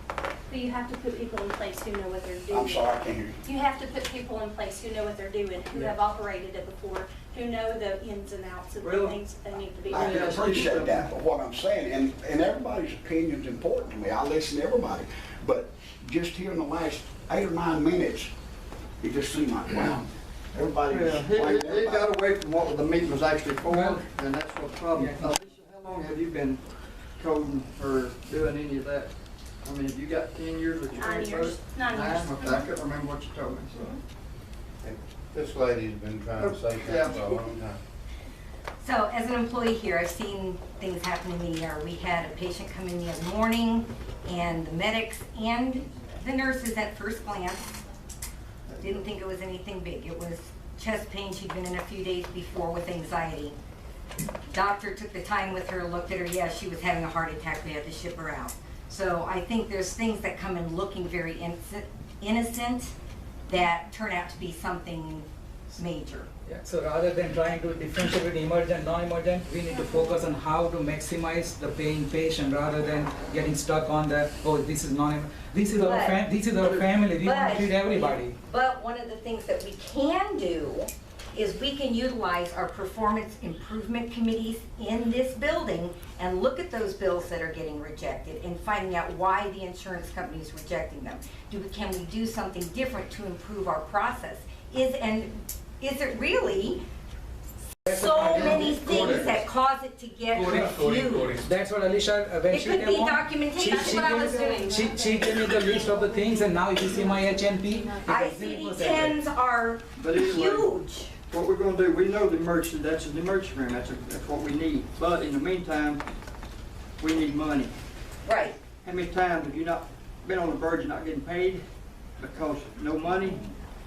But you have to put people in place who know what they're doing. I'm sorry, I can't hear you. You have to put people in place who know what they're doing, who have operated it before, who know the ins and outs of the Well, things that they need to be I doing. can appreciate that, but what I'm saying, and everybody's opinion's important to me, I listen to everybody, but just here in the last 8 or 9 minutes, it just seemed like, wow, everybody was Well, blaming it everybody. got away from what the meeting was actually for, Well, and that's what the problem. yeah. Alicia, how long have you been coding or doing any of that? I mean, have you got 10 years of 9 experience? years. 9 years. Okay, I couldn't remember what you told me, so. This lady's been trying to say that for a long time. So as an employee here, I've seen things happen in the ER. We had a patient come in the other morning, and the medics and the nurses at first glance didn't think it was anything big. It was chest pain. She'd been in a few days before with anxiety. Doctor took the time with her, looked at her. Yeah, she was having a heart attack. We had to ship her out. So I think there's things that come in looking very innocent that turn out to be something major. Yeah, so rather than trying to differentiate between emergent, non-emergent, we need to focus on how to maximize the paying patient rather than getting stuck on the, oh, this is this is our family, we want to treat everybody. But one of the things that we can do is we can utilize our performance improvement committees in this building and look at those bills that are getting rejected and finding out why the insurance company is rejecting them. Can we do something different to improve our process? Is it really so many things that cause it to get refused? That's what Alicia It eventually could be came on. documentation. That's what I was doing. She gave me the list of the things, and now if you see my HNP, ICD-10s are But anyway, huge. what we're gonna do, we know the emergency, that's an emergency room, that's what we need. But in the meantime, we need money. Right. How many times have you not been on the verge of not getting paid because no money?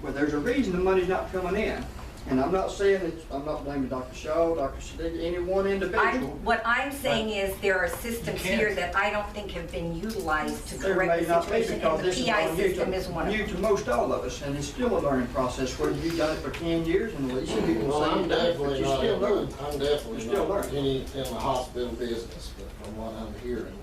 Well, there's a reason the money's not coming in. And I'm not saying I'm not blaming Dr. Shaw, Dr. Sadiq, any one individual. What I'm saying is there are systems here that I don't think have been utilized to There correct may the not be, situation, because and the this is PI all new system is one of new them. to most all of us, and it's still a learning process, whether you've done it for 10 years, and Alicia, you can Well, say I'm you've done it, but definitely you're not, still learning. I'm definitely You're still not learning. in the hospital business, but from what I'm hearing,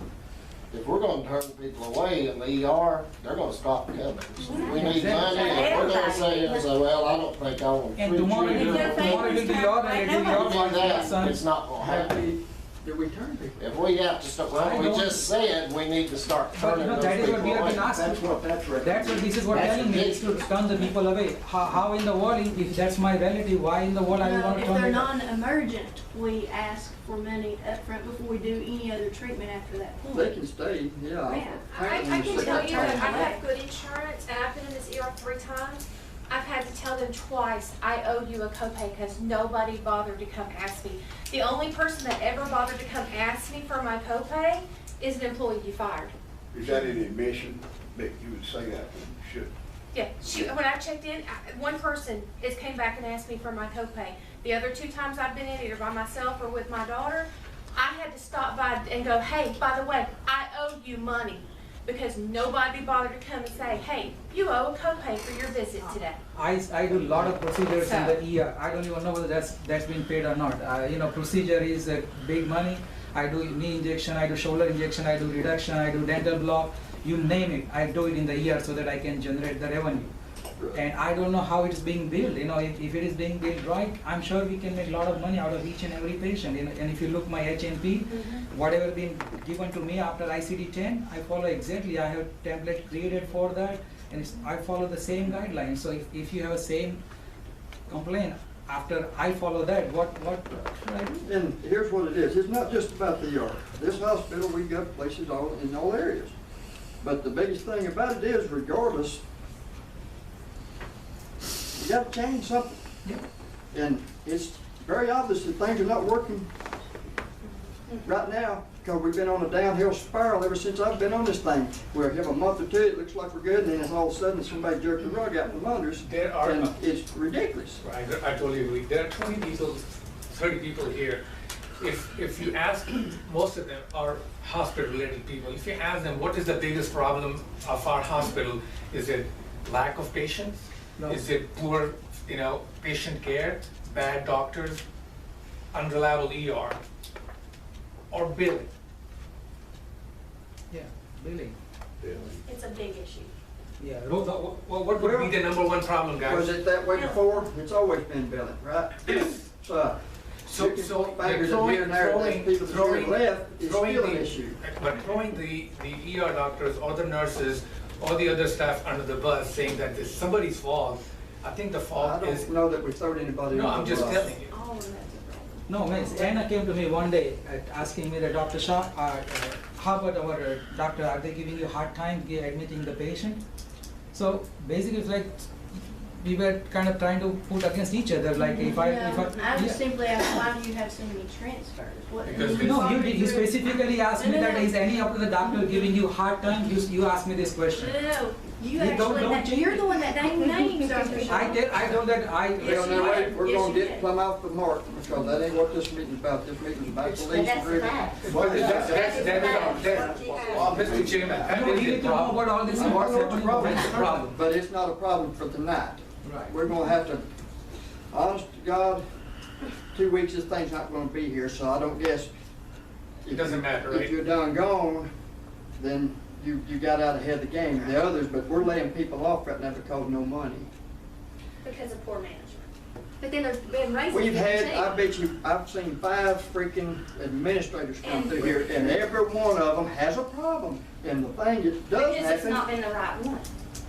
if we're gonna turn people away in the ER, they're gonna stop coming. So we need money, and we're gonna say, well, I don't think I want to and treat you. tomorrow you do your, and do your We part, do that, son. it's not gonna happen. Did we turn people? If we have to start, well, we just said we need to start But turning you know, those that is what people we have away. been asking. That's right. That's what this is what That's telling me, is to ridiculous. turn the people away. How in the world, if that's my relative, why in the world I No, want to if turn they're it? non-emergent, we ask for money upfront before we do any other treatment after that point. They can stay, yeah. Yeah. I can tell you that I Right. have good insurance, and I've been in this ER 3 times. I've had to tell them twice, I owe you a copay, because nobody bothered to come ask me. The only person that ever bothered to come ask me for my copay is an employee you fired. Is that an admission that you would say that should? Yeah, when I checked in, one person came back and asked me for my copay. The other 2 times I've been in, either by myself or with my daughter, I had to stop by and go, hey, by the way, I owe you money. Because nobody bothered to come and say, hey, you owe a copay for your visit today. I do a lot of procedures in the ER. I don't even know whether that's been paid or not. You know, procedure is big money. I do knee injection, I do shoulder injection, I do reduction, I do dental block. You name it, I do it in the ER so that I can generate the revenue. And I don't know how it is being billed. You know, if it is being billed right, I'm sure we can make a lot of money out of each and every patient. You know, and if you look my HNP, whatever been given to me after ICD-10, I follow exactly. I have template created for that, and I follow the same guidelines. So if you have a same complaint after I follow that, what should I do? And here's what it is, it's not just about the ER. This hospital, we've got places in all areas. But the biggest thing about it is, regardless, you gotta change something. Yeah. And it's very obvious that things are not working right now, because we've been on a downhill spiral ever since I've been on this thing. We have a month or two, it looks like we're good, and then all of a sudden somebody jerked the rug out from under us. There are- And it's ridiculous. I totally agree. There are 20 people, 30 people here. If you ask, most of them are hospital-related people. If you ask them, what is the biggest problem of our hospital? Is it lack of patients? No. Is it poor, patient care, bad doctors, unreliable ER, or billing? Yeah, billing. It's a big issue. Yeah. What would be the number one problem, guys? Was it that way before? It's always been billing, right? So, you can point fingers at here and there, and people that should have left, it's still an issue. But throwing the ER doctors or the nurses or the other staff under the bus, saying that it's somebody's fault, I think the I fault is, don't know that we throwed anybody no, under I'm the just bus. telling you. All of that's a problem. No, Miss Anna came to me one day asking me that Dr. Shah, how about our doctor, are they giving you a hard time admitting the patient? So basically it's like we were kind of trying to put against each other, like if I I yeah. just simply asked, why do you have so many transfers? What? Because you No, followed you through- specifically asked me No, no, that no. is any of the doctor giving you hard time, you asked me this question. No, you don't actually, change you're it. the one that named names, Dr. Shaw. I told that Well, now, wait, we're Yes, gonna you get did. plumb off the mark, because that ain't what this meeting's about. This meeting's about the lease That's agreement. fact. Well, Mr. Chairman, that No, is we the need to know problem. about all this. I know what's it's a happening, problem, what's the problem. but it's not a problem for tonight. Right. We're gonna have to honest to God, 2 weeks, this thing's not gonna be here, so I don't guess. It doesn't matter, right? If you're done gone, then you got out ahead of the game, the others, but we're laying people off right now because of no money. Because of poor management. But then there's been raises. We've had, too. I bet you, I've seen 5 freaking administrators come through here, and every one of them has a problem. And the thing that does Because it's not happen, been the right one.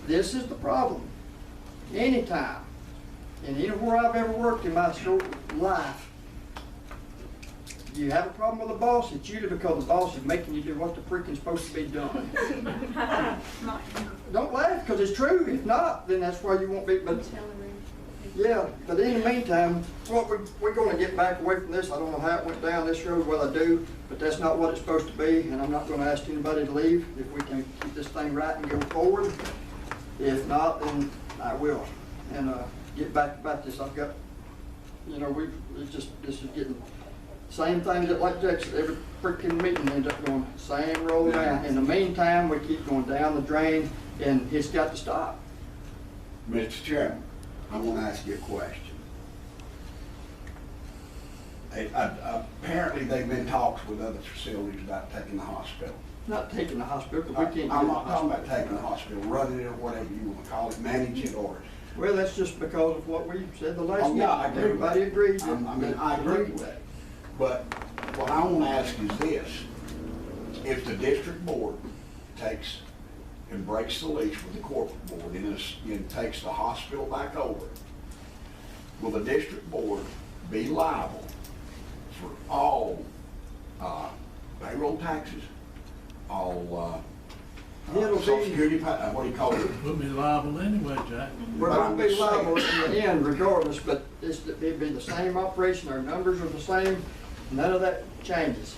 this is the problem. Anytime, and anywhere I've ever worked in my short life, you have a problem with the boss, it's usually because the boss is making you do what the freaking supposed to be done. Don't laugh, because it's true. If not, then that's why you won't be, but, yeah, but in the meantime, what we're gonna get back away from this. I don't know how it went down this road, well, I do, but that's not what it's supposed to be, and I'm not gonna ask anybody to leave if we can keep this thing right and go forward. If not, then I will, and, get back about this. I've got, you know, this is getting, same thing that like Jack said, every freaking meeting ends up going, same roll around. In the meantime, we keep going down the drain, and it's got to stop. Mr. Chairman, I want to ask you a question. Apparently, they've been talks with other facilities about taking the hospital. Not taking the hospital, because we can't. I'm do not the talking about hospital. taking the hospital, running it or whatever you want to call it, manage it or. Well, that's just because of what we said the last Oh, meeting. yeah, I agree with that. Everybody agreed. I mean, I agree with that. But what I want to ask is this: if the district board takes and breaks the lease with the corporate board and takes the hospital back over, will the district board be liable for all payroll taxes, all It'll Social be- Security, what do you call it? We'll be liable anyway, Jack. We're But gonna I'm be just liable saying- in the end regardless, but it'd be the same operation, our numbers are the same, none of that changes.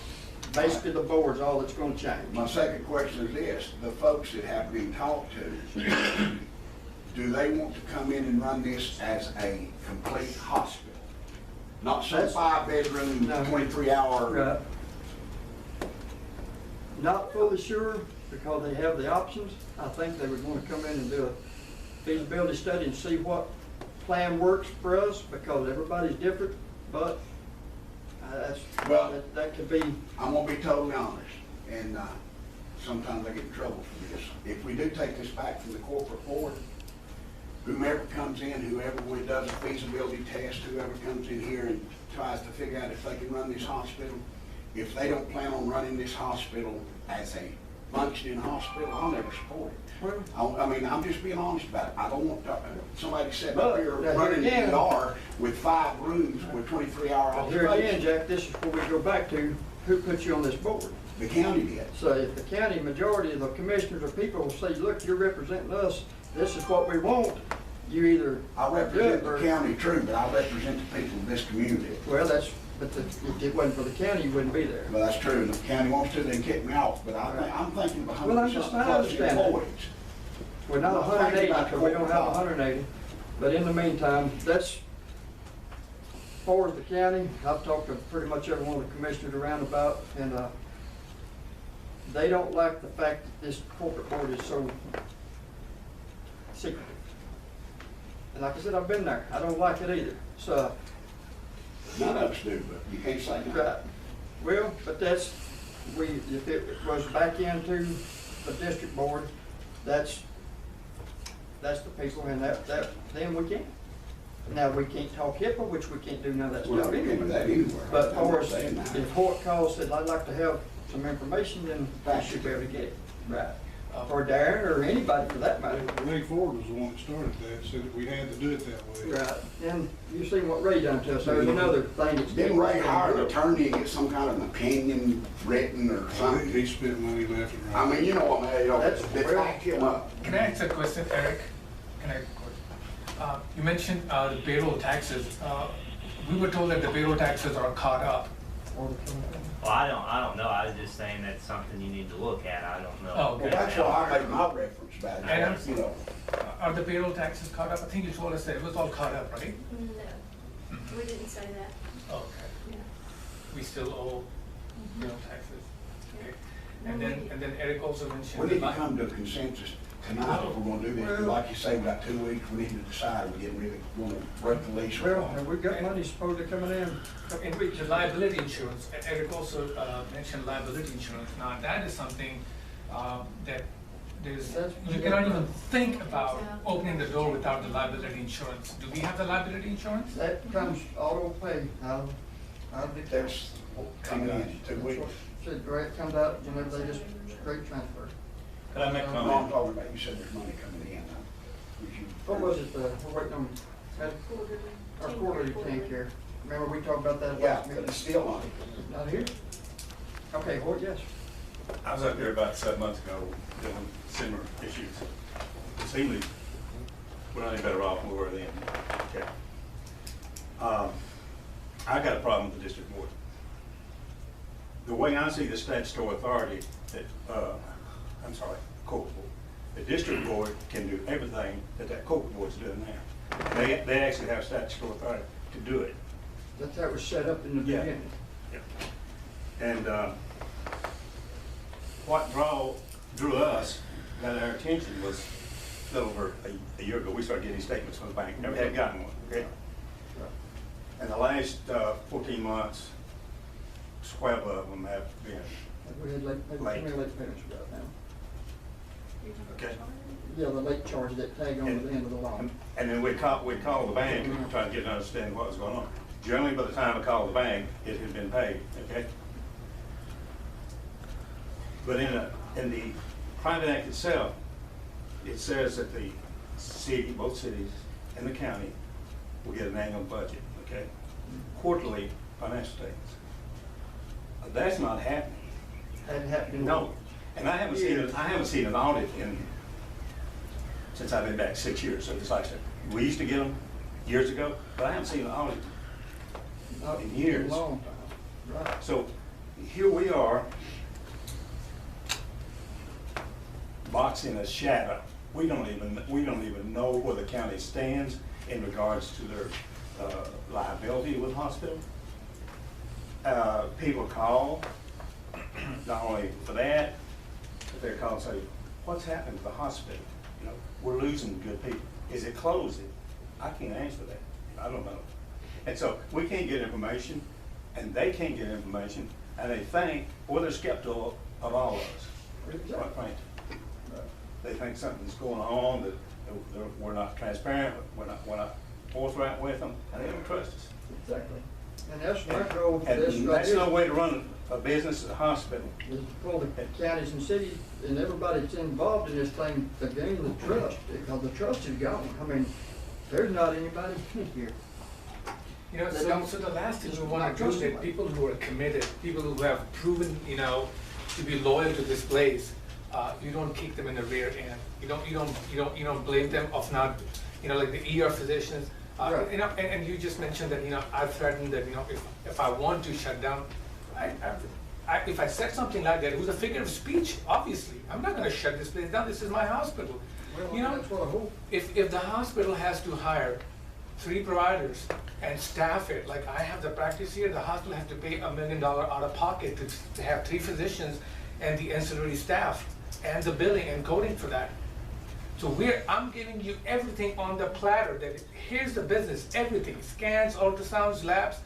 Basically, the board's all that's gonna change. My second question is this: the folks that have been talked to, do they want to come in and run this as a complete hospital? Not some That's- 5-bedroom, No. 23-hour. Right. Not fully sure, because they have the options. I think they would wanna come in and do a feasibility study and see what plan works for us, because everybody's different, but Well- that could be. I'm gonna be totally honest, and sometimes I get in trouble for this. If we do take this back from the corporate board, whomever comes in, whoever does a feasibility test, whoever comes in here and tries to figure out if they can run this hospital, if they don't plan on running this hospital as a functioning hospital, I'll never support it. I mean, I'm just being honest about it. I don't want somebody sitting up But, here now, running here an again- ER with 5 rooms with 23-hour But here again, observation. Jack, this is where we go back to, who put you on this board? The county did. So if the county majority of the commissioners or people will say, look, you're representing us, this is what we want, you either. I represent do it or- the county, true, but I represent the people of this community. Well, if it wasn't for the county, you wouldn't be there. Well, that's true, and if the county wants to, then kick me off, but I'm thinking of Well, I'm just 100 not plus understanding. employees. We're not Well, 180, think about because we don't have corporate 180. But in the meantime, that's, as far as the county, I've talked to pretty much every one of the commissioners around about, and they don't like the fact that this corporate board is so secretive. And like I said, I've been there. I don't like it either. So, None of us do, but you can't say right. that. Well, but if it was back into the district board, that's the people, and then we can. Now, we can't talk HIPAA, which we can't do none of that Well, stuff we can't do that anyway. anywhere. But I'm for not us, saying that. if Hoyt calls, said, I'd like to have some information, then I should be able to get it, right? Or Darren, or anybody for that matter. Ray Ford was the one that started that, said that we had to do it that way. Right, and you see what Ray done to us, there's another thing that's. Didn't Ray hire an attorney and get some kind of an opinion written or something? He spent money left and I right. mean, you know what, man, That's- they backed him up. Can I ask a question, Eric? You mentioned the payroll taxes. We were told that the payroll taxes are caught up. Well, I don't know, I was just saying that's something you need to look at, I don't know. Oh, okay. Well, that's why I made my reference about And it, you know. Are the payroll taxes caught up? I think you told us that it was all caught up, right? No, we didn't say that. Okay. No. We still owe payroll taxes. Okay. And then Eric also mentioned. We need to about- come to a consensus tonight, if we're gonna do this, but like you say, we got 2 weeks, we need to decide, we're getting really, gonna break the lease. or Well, not. and we've got money supposedly coming in. In which the liability insurance, Eric also mentioned liability insurance. Now, that is something that you cannot even think about opening the door without the liability insurance. Do we have the liability insurance? That comes auto pay. I'll be there. There's coming in 2 weeks. Said, Grant comes out, whenever they just straight transfer. Could I make a No, I'm comment? talking about, you said there's money coming in. What was it, we're waiting on, our quarterly tank here. Remember we talked about that Yeah, last but meeting? it's still on. Not here? Okay, well, yes. I was up there about 7 months ago dealing with similar issues. It seemed like we're not any better off than we were then. Okay. I got a problem with the district board. The way I see the statutory authority, court board. The district board can do everything that court board's doing now. They actually have statutory authority to do it. That's how it was set up in the Yeah. beginning. Yeah. And what drew us, got our attention was a little over a year ago, we started getting statements from the bank. Never had gotten one, okay? In the last 14 months, 12 of them have been, We had late payments we got now. okay? Yeah, the late charge that tag on the end of the loan. And then we'd call the bank and try to get an understanding of what was going on. Generally, by the time I called the bank, it had been paid, okay? But in the private act itself, it says that the city, both cities and the county will get an annual budget, okay? Quarterly financial statements. That's not happening. Hadn't happened. No, and I haven't seen an audit since I've been back 6 years, so it's like I said, we used to get them years ago, but I haven't seen an audit Not in years. a long time. Right. So here we are, boxing a shadow. We don't even know where the county stands in regards to their liability with the hospital. People call, not only for that, but they call and say, what's happened to the hospital? You know, we're losing good people. Is it closing? I can't answer that. I don't know. And so we can't get information, and they can't get information, and they think, well, they're skeptical of all of us, quite frankly. They think something's going on, that we're not transparent, we're not forthright with them, and they don't trust us. Exactly. And that's my goal for this And right that's here. no way to run a business at a hospital. Is to pull the counties and cities and everybody that's involved in this thing to gain the trust, because the trust is gone. I mean, there's not anybody here. You know, They don't- so the last thing we just want not to do is trust that anybody. people who are committed, people who have proven, to be loyal to this place, you don't kick them in the rear end. You don't blame them of not, like the ER physicians. Right. And you just mentioned that, I've threatened that, if I want to shut down, if I said something like that, it was a figure of speech, obviously. I'm not gonna shut this place down, this is my hospital. Well, that's what I hope. If the hospital has to hire 3 providers and staff it, like I have the practice here, the hospital has to pay $1 million out of pocket to have 3 physicians and the ancillary staff and the billing and coding for that. So I'm giving you everything on the platter, that here's the business, everything, scans, ultrasounds, labs,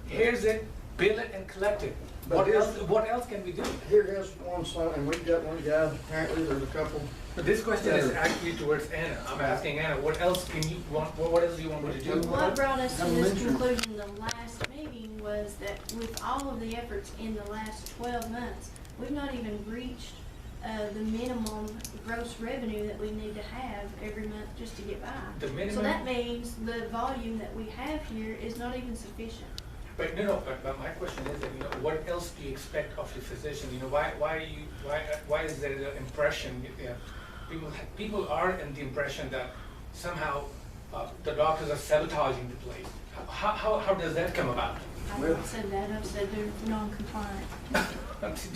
here's it, bill it and collect it. But What else can we do? Here is one son, and we've got one guy, apparently there's a couple. But this question is actually towards Anna. I'm asking Anna, what else do you want me to do? What brought us to this Elementary. conclusion the last meeting was that with all of the efforts in the last 12 months, we've not even reached the minimum gross revenue that we need to have every month just to get by. The So minimum- that means the volume that we have here is not even sufficient. But but my question is that, what else do you expect of your physician? Why is there the impression, people are in the impression that somehow the doctors are sabotaging the place. How does that come about? I haven't said that, I've said they're non-compliant.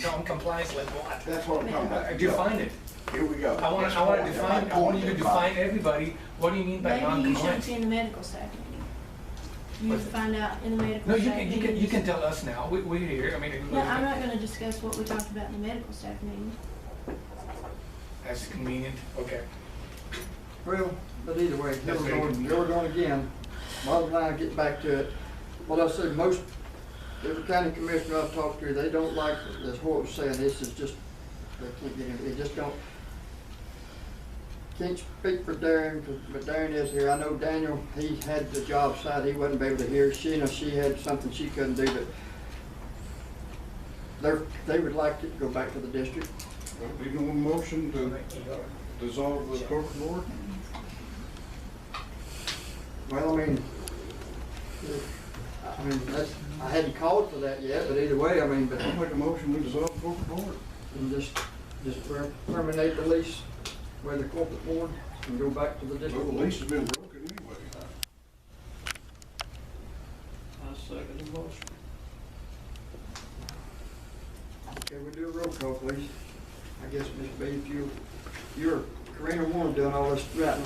Non-compliance, like what? That's what I'm talking about. Define it. Here we go. I want you to define everybody, what do you mean by Maybe you should non-compliance? attend the medical staff meeting. You What's that? find out in the medical No, staff meeting. you can tell us now, we're here, No, I'm not gonna discuss what we talked about in the medical staff meeting. that's convenient, okay. Well, but either way, That's very convenient. here we're going again. Bottom line, get back to it. What I said, most, every county commissioner I've talked to, they don't like, as Hoyt was saying, this is just, they can't get in, they just don't, can't speak for Darren, but Darren is here. I know Daniel, he had the job site, he wasn't able to hear. Sheena, she had something she couldn't do, but they would like it to go back to the district. We do a motion to dissolve the corporate board? Well, I mean, that's, I hadn't called for that yet, but either way, I mean, but I'll make a motion, we dissolve the corporate board. and just terminate the lease with the corporate board and go back to the Well, district. the lease has been broken anyway. I second the motion. Okay, we'll do a roll call, please. I guess, Ms. B, if you're Karina Warren doing all this writing.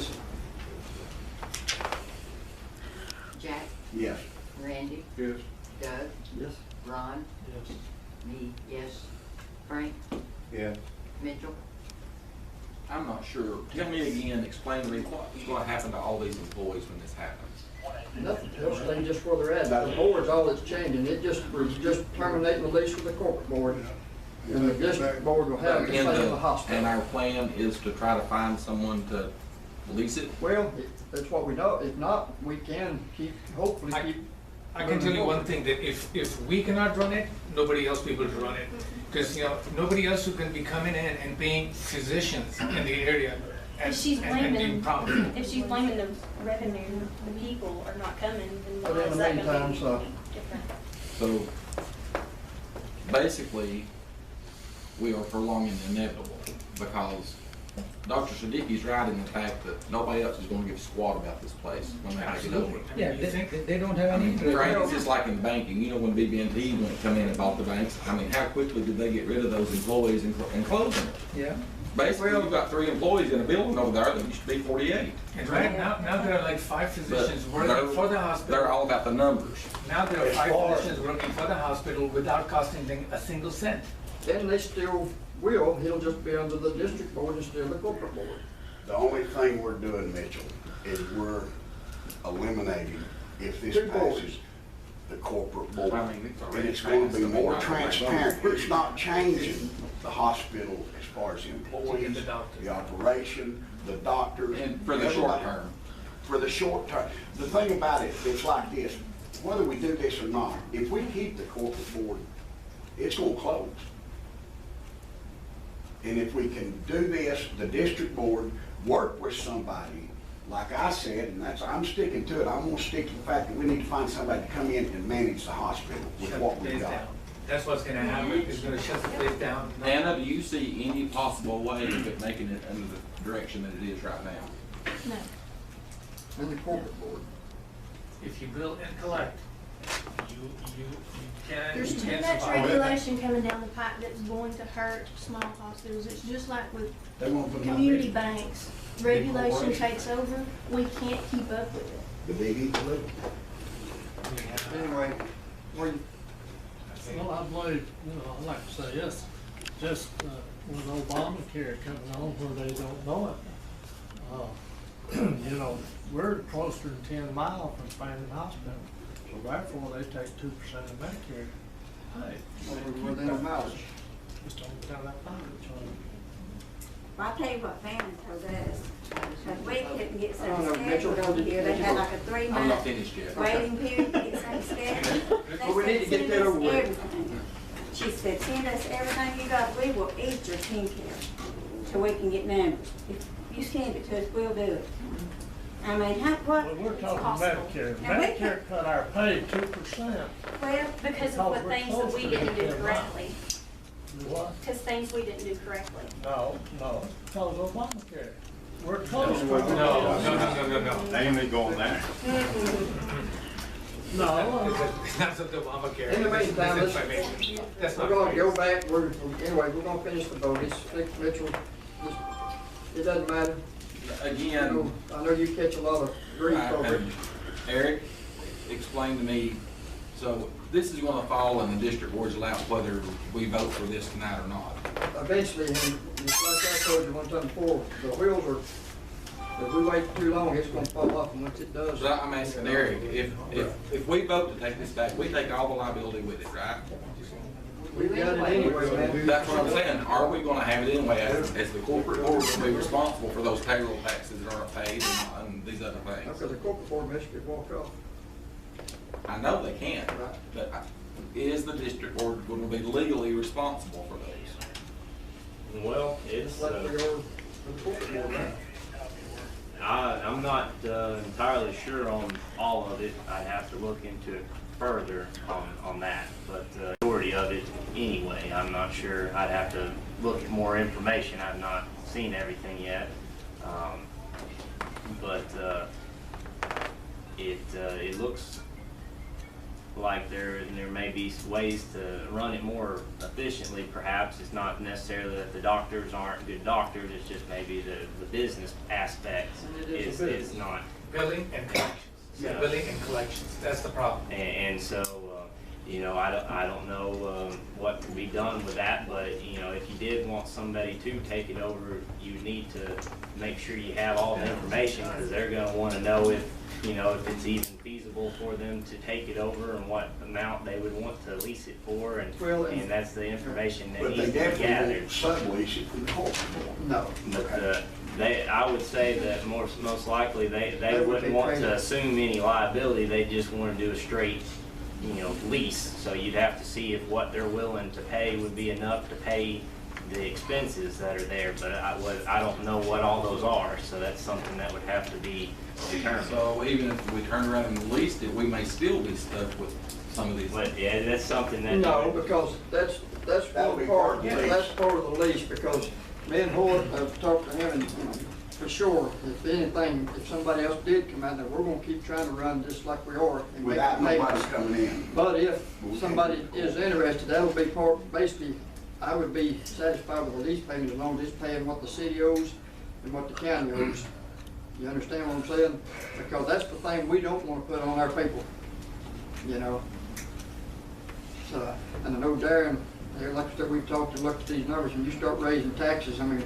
Jack, Yes. Randy, Yes. Doug, Yes. Ron, Yes. me, yes, Frank, Yeah. Mitchell. I'm not sure. Tell me again, explain to me what's going to happen to all these employees when this happens? Nothing, they'll stay just where they're at. The board's all that's changing. We're just terminating the lease with the corporate board. And the district board will have to stay in the hospital. And our plan is to try to find someone to lease it? Well, that's what we know. If not, we can hopefully keep. I can tell you one thing, that if we cannot run it, nobody else will be able to run it. Because, nobody else who can be coming in and being physicians in the area and If she's and being blaming, profitable. if she's blaming the revenue, the people are not coming, then But why in is the that meantime, gonna be so- different? So basically, we are prolonging the inevitable because Dr. Siddiqui's right in the fact that nobody else is going to give a squat about this place when they take it over. Yeah, they don't have I any mean, interest. Frank, it's just like in banking, when BB&T went come in and bought the banks, I mean, how quickly did they get rid of those employees and close them? Yeah. Basically, you've got 3 employees in a building over there that used to be 48. And right now there are like 5 physicians But working for the hospital. They're all about the numbers. Now there are 5 physicians working for the hospital without costing them a single cent. And they still will, he'll just be under the district board instead of the corporate board. The only thing we're doing, Mitchell, is we're eliminating, if this Two boards. passes, the corporate board. I mean, it's already And it's gonna be transparent. more transparent. It's not changing the hospital as far as the To employees, get the doctors. the operation, the doctors. And for the short everybody. term. For the short term. The thing about it, it's like this, whether we do this or not, if we keep the corporate board, it's gonna close. And if we can do this, the district board, work with somebody, like I said, and I'm sticking to it, I'm gonna stick to the fact that we need to find somebody to come in and manage the hospital with Shut what the we place got. down. That's what's gonna happen, it's gonna shut the place down. Anna, do you see any possible way of it making it under the direction that it is right now? No. And the corporate board. If you bill and collect, you can. There's you too can much survive. regulation coming down the pipe that's going to hurt small hospitals. It's just like with They won't put them on community big- banks. Regulation corporations. takes over, we can't keep up with it. The big eat the little. Anyway, Well, I believe, I like to say yes, just with Obamacare coming on where they don't know it. We're closer than 10 miles from Fannin Hospital, so therefore they take 2% of Medicare. Hey, we're within a mileage. just don't tell that mileage on it. Well, I'll tell you what Fannin told us, because we couldn't get I don't know, some Mitchell, schedule over here, they had like a I'm not 3-month finished yet. waiting period to get some schedule. Well, we need to get that over with. Everything. She said, send us everything you got, we will eat your skincare, so we can get numbers. If you send it to us, we'll do it. I mean, what? Well, we're talking possible. Medicare. And we Medicare cut our pay 2%. Well, Because of what things that we didn't do correctly, Do what? because things we didn't do correctly. No, because of Obamacare. We're close. No. They ain't going there. No. It's not something Obamacare. In the It's meantime, misinformation. That's We're not gonna right. go back, anyway, we're gonna finish the vote. It's Mitchell, it doesn't matter. Again, I know you catch a lot of grief over it. Eric, explain to me, so this is gonna fall in the district board's lap whether we vote for this tonight or not. Eventually, and Just like I told you one time before, the wheels are, if we wait too long, it's gonna fall off, and once it does. So I'm asking Eric, if we vote to take this back, we take all the liability with it, right? We've got it anyway, man. That's what I'm saying, are we gonna have it anyway, as the corporate board gonna be responsible for those payroll taxes that aren't paid and these other things? Because the corporate board may get walked off. I know they can't, but is the district board gonna be legally responsible for those? Well, it's, Like we are for the corporate board now. I'm not entirely sure on all of it. I'd have to look into it further on that, but majority of it anyway. I'm not sure. I'd have to look at more information. I've not seen everything yet, but it looks like there may be ways to run it more efficiently. Perhaps it's not necessarily that the doctors aren't good doctors. It's just maybe the business aspect is not. Billing and collections. Yeah. Billing and collections, that's the problem. And so, you know, I don't know what can be done with that, but, you know, if you did want somebody to take it over, you need to make sure you have all the information, because they're gonna wanna know if, you know, if it's even feasible for them to take it over and what amount they would want to lease it for, and that's the information that But needs they to be definitely gathered. won't sublease it from the corporate board. No. Okay. But I would say that most likely they would wouldn't be want crazy. to assume any liability. They just want to do a straight, you know, lease. So you'd have to see if what they're willing to pay would be enough to pay the expenses that are there. But I don't know what all those are. So that's something that would have to be determined. So even if we turn around and leased it, we may still be stuck with some of these. But yeah, that's something that. No, because that's That'll one be part, part of the lease. that's part of the lease, because me and Hoyt have talked to him, and you know, for sure, if anything, if somebody else did come out there, we're gonna keep trying to run just like we are. And make Without the nobody payments. coming in. But if somebody is interested, that'll be part, basically, I would be satisfied with the lease payment as long as it's paying what the city owes and what the county owes. You understand what I'm saying? Because that's the thing we don't wanna put on our people, you know? So, and I know Darren, like I said, we've talked and looked at these numbers, and you start raising taxes, I mean,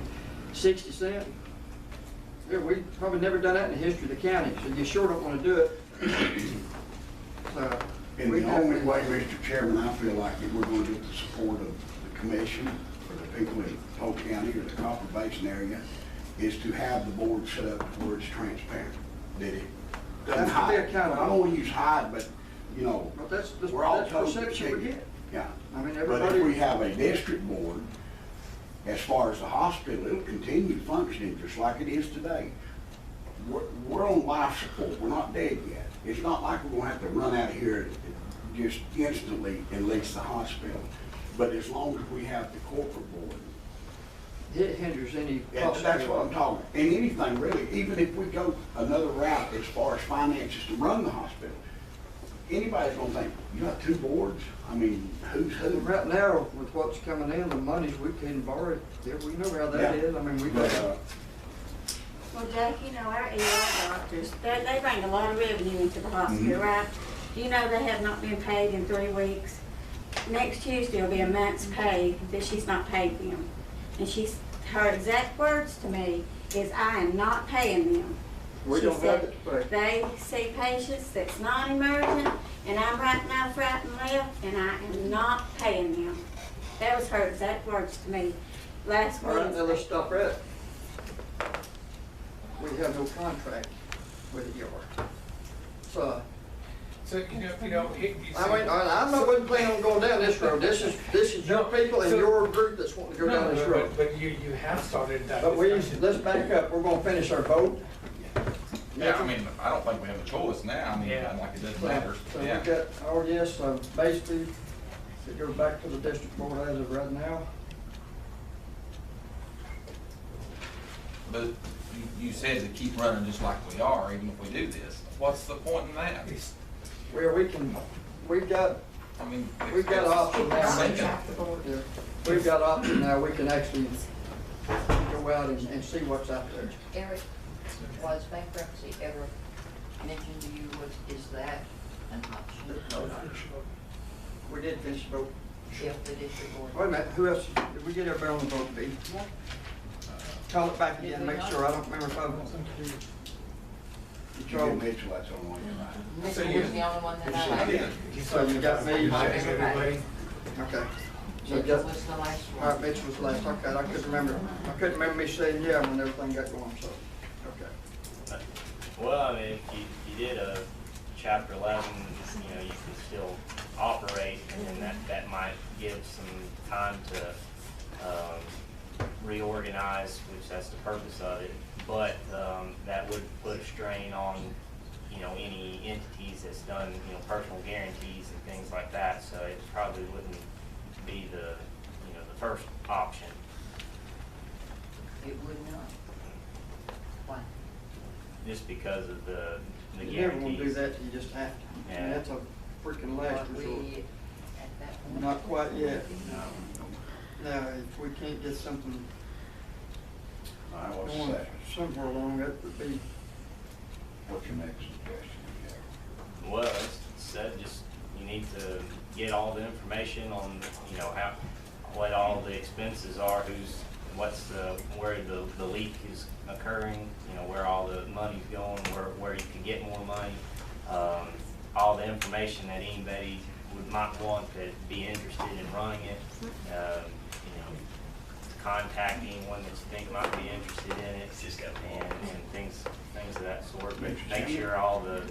60 cents? Yeah, we probably never done that in the history of the county, so you sure don't wanna do it. So, And we the have only to- way, Mr. Chairman, I feel like that we're gonna get the support of the commission for the people in Polk County or the Copper Basin area is to have the board set up where it's transparent, that it doesn't Has to be hide. accountable. I don't wanna use hide, but, you know, But that's we're all that's told to perception we check it. get. Yeah. I mean, But everybody. if we have a district board, as far as the hospital, it'll continue functioning just like it is today. We're on life support, we're not dead yet. It's not like we're gonna have to run out of here just instantly and lease the hospital. But as long as we have the corporate board, It hinders any that's what I'm talking about. And anything really, even if we go another route as far as finances to run the hospital, anybody's gonna think, you got two boards? I mean, who's who? Right now, with what's coming in, the monies we can borrow, yeah, we know how that Yeah. is, I mean, we But, got. Well, Jack, you know, our ER doctors, they bring a lot of revenue into the hospital, right? Do you know they have not been paid in 3 weeks? Next Tuesday will be a month's pay that she's not paid them. And her exact words to me is, I am not paying them. We She don't have said it, they see patients that's non-emergent, and I'm writing out right and left, and I am not paying them. That was her exact words to me last All right, now let's Wednesday. stop right. We have no contract with the ER. So, So, you know, I mean, I'm not wasn't planning on going down this road. This is your people and your group that's wanting to go down this road. But you have started that But discussion. let's back up. We're gonna finish our vote. Yeah, I mean, I don't think we have a choice now, I mean, Yeah. like it doesn't matter, So we yeah. got our yes, so basically, it goes back to the district board as of right now. But you said to keep running just like we are, even if we do this. What's the point in that? Where we've got option now. Yeah. We've got option now, we can actually go out and see what's out there. Eric, was bankruptcy ever mentioned to you? Is that an option? We did finish the vote. if the district board. Wait a minute, who else, did we get everybody on the vote, B? Call it back again, make sure, I don't remember if I. You get Mitchell, that's the only one you're right. Mitchell was the only one that I liked. So you got me. Everybody? Okay. So you Mitchell got, was the last all right, one. Mitchell was last, okay, I couldn't remember me saying yeah when everything got going, so, okay. Well, I mean, if you did a chapter 11, you know, you can still operate, and then that might give some time to reorganize, which that's the purpose of it. But that would put a strain on, you know, any entities that's done, you know, personal guarantees and things like that. So it probably wouldn't be the, you know, the first option. It would not. Why? Just because of the You never guarantees. want to do that, you just have to. I mean, Yeah. that's a freaking last But resort. we, at that point. Not quite yet. No. Now, if we can't get something All right, what's the going second? somewhere along, that would be, What's your next suggestion? Yeah. Well, as said, just you need to get all the information on, you know, what all the expenses are, where the leak is occurring, you know, where all the money's going, where you can get more money, all the information that anybody might want that be interested in running it, you know, contact anyone that you think might be interested in it, and things of that sort. But make sure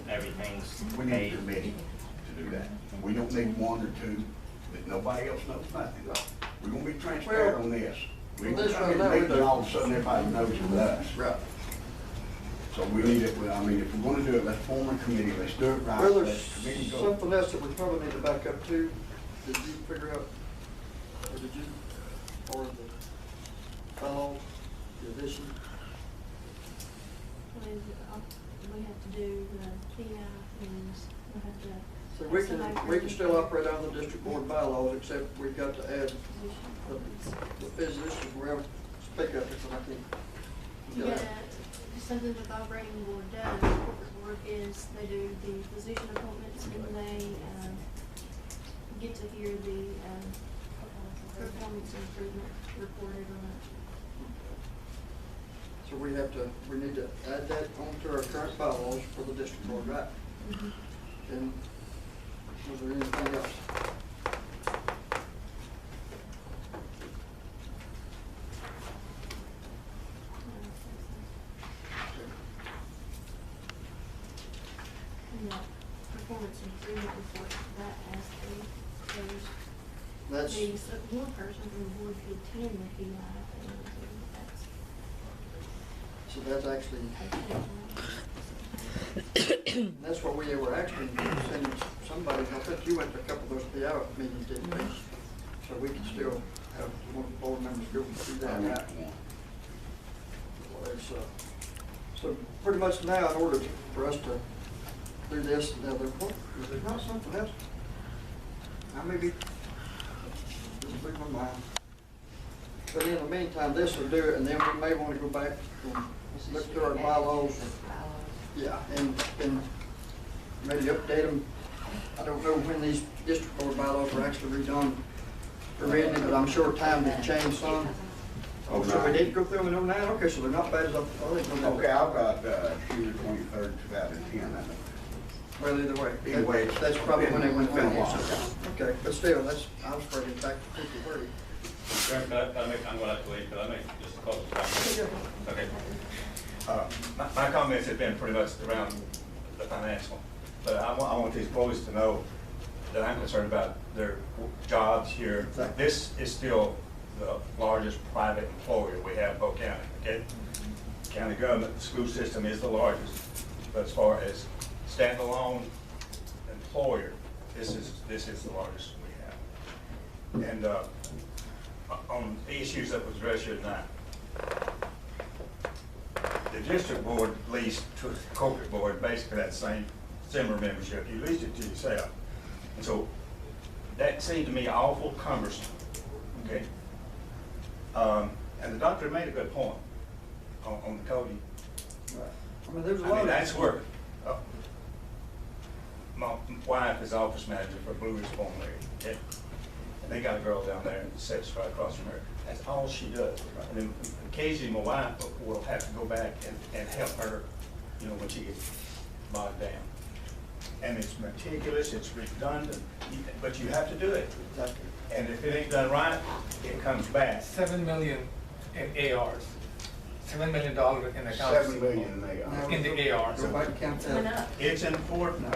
everything's We need a paid. committee to do that. We don't need one or two that nobody else knows nothing about. We're gonna be transparent on this. We Well, ain't this gonna right come now, in we and do. all of a sudden everybody knows it's us. right. So we need it, I mean, if we're gonna do it, let's form a committee, let's do it right. Well, Let there's the committee go. something else that we probably need to back up to. Did you figure out, or did you, or the fellow, the addition? We have to do the PI things, we have to. So we can still operate under the district board bylaws, except we've got to add the physicians, well, speak up because I can't. Yeah, something that the operating board does, corporate board, is they do the physician appointments and they, get to hear the, performance improvement report every month. So we need to add that onto our current bylaws for the district board, right? And was there anything else? And the performance improvement report, that has to, That's, one person from the board could attend the PI, and that's. so that's actually, that's what we were actually sending somebody, I think you went to a couple of those PI meetings, didn't you? So we could still have one of the board members go through that. I went to one. Well, it's, so pretty much now, in order for us to do this, now, there's not something else. I may be, just leave my mind. But in the meantime, this will do it, and then we may want to go back and look through our bylaws. Yeah, and maybe update them. I don't know when these district board bylaws were actually redone originally, but I'm sure time has changed some. Oh, so we did go through them in 09? Okay, so they're not bad as I think. Okay, I've got, June 23rd, 2010, Well, either way. Either way, it's- That's probably when they went Been a through while. this. Okay, but still, I was afraid in fact to 53. I'm going to have to leave, but I make just a close comment. Okay. My comments have been pretty much around the financial, but I want these employees to know that I'm concerned about their jobs here. This is still the largest private employer we have in Polk County, okay? County government, the school system is the largest, but as far as standalone employer, this is the largest we have. And on the issues that was addressed here tonight, the district board leased to the corporate board basically that similar membership. You leased it to yourself. And so that seemed to me awful cumbersome, okay? And the doctor made a good point on the coding. I mean, there's a lot of. That's where, my wife is office manager for Blue Ridge Formulary, okay? and they got a girl down there that sits right across from her. That's all she does. And then occasionally my wife will have to go back and help her, you know, when she gets bogged down. And it's meticulous, it's redundant, but you have to do it. And if it ain't done right, it comes back. 7 million in ARs. $7 million in the accounts. 7 million in AR. In the ARs. Go back and count that. It's important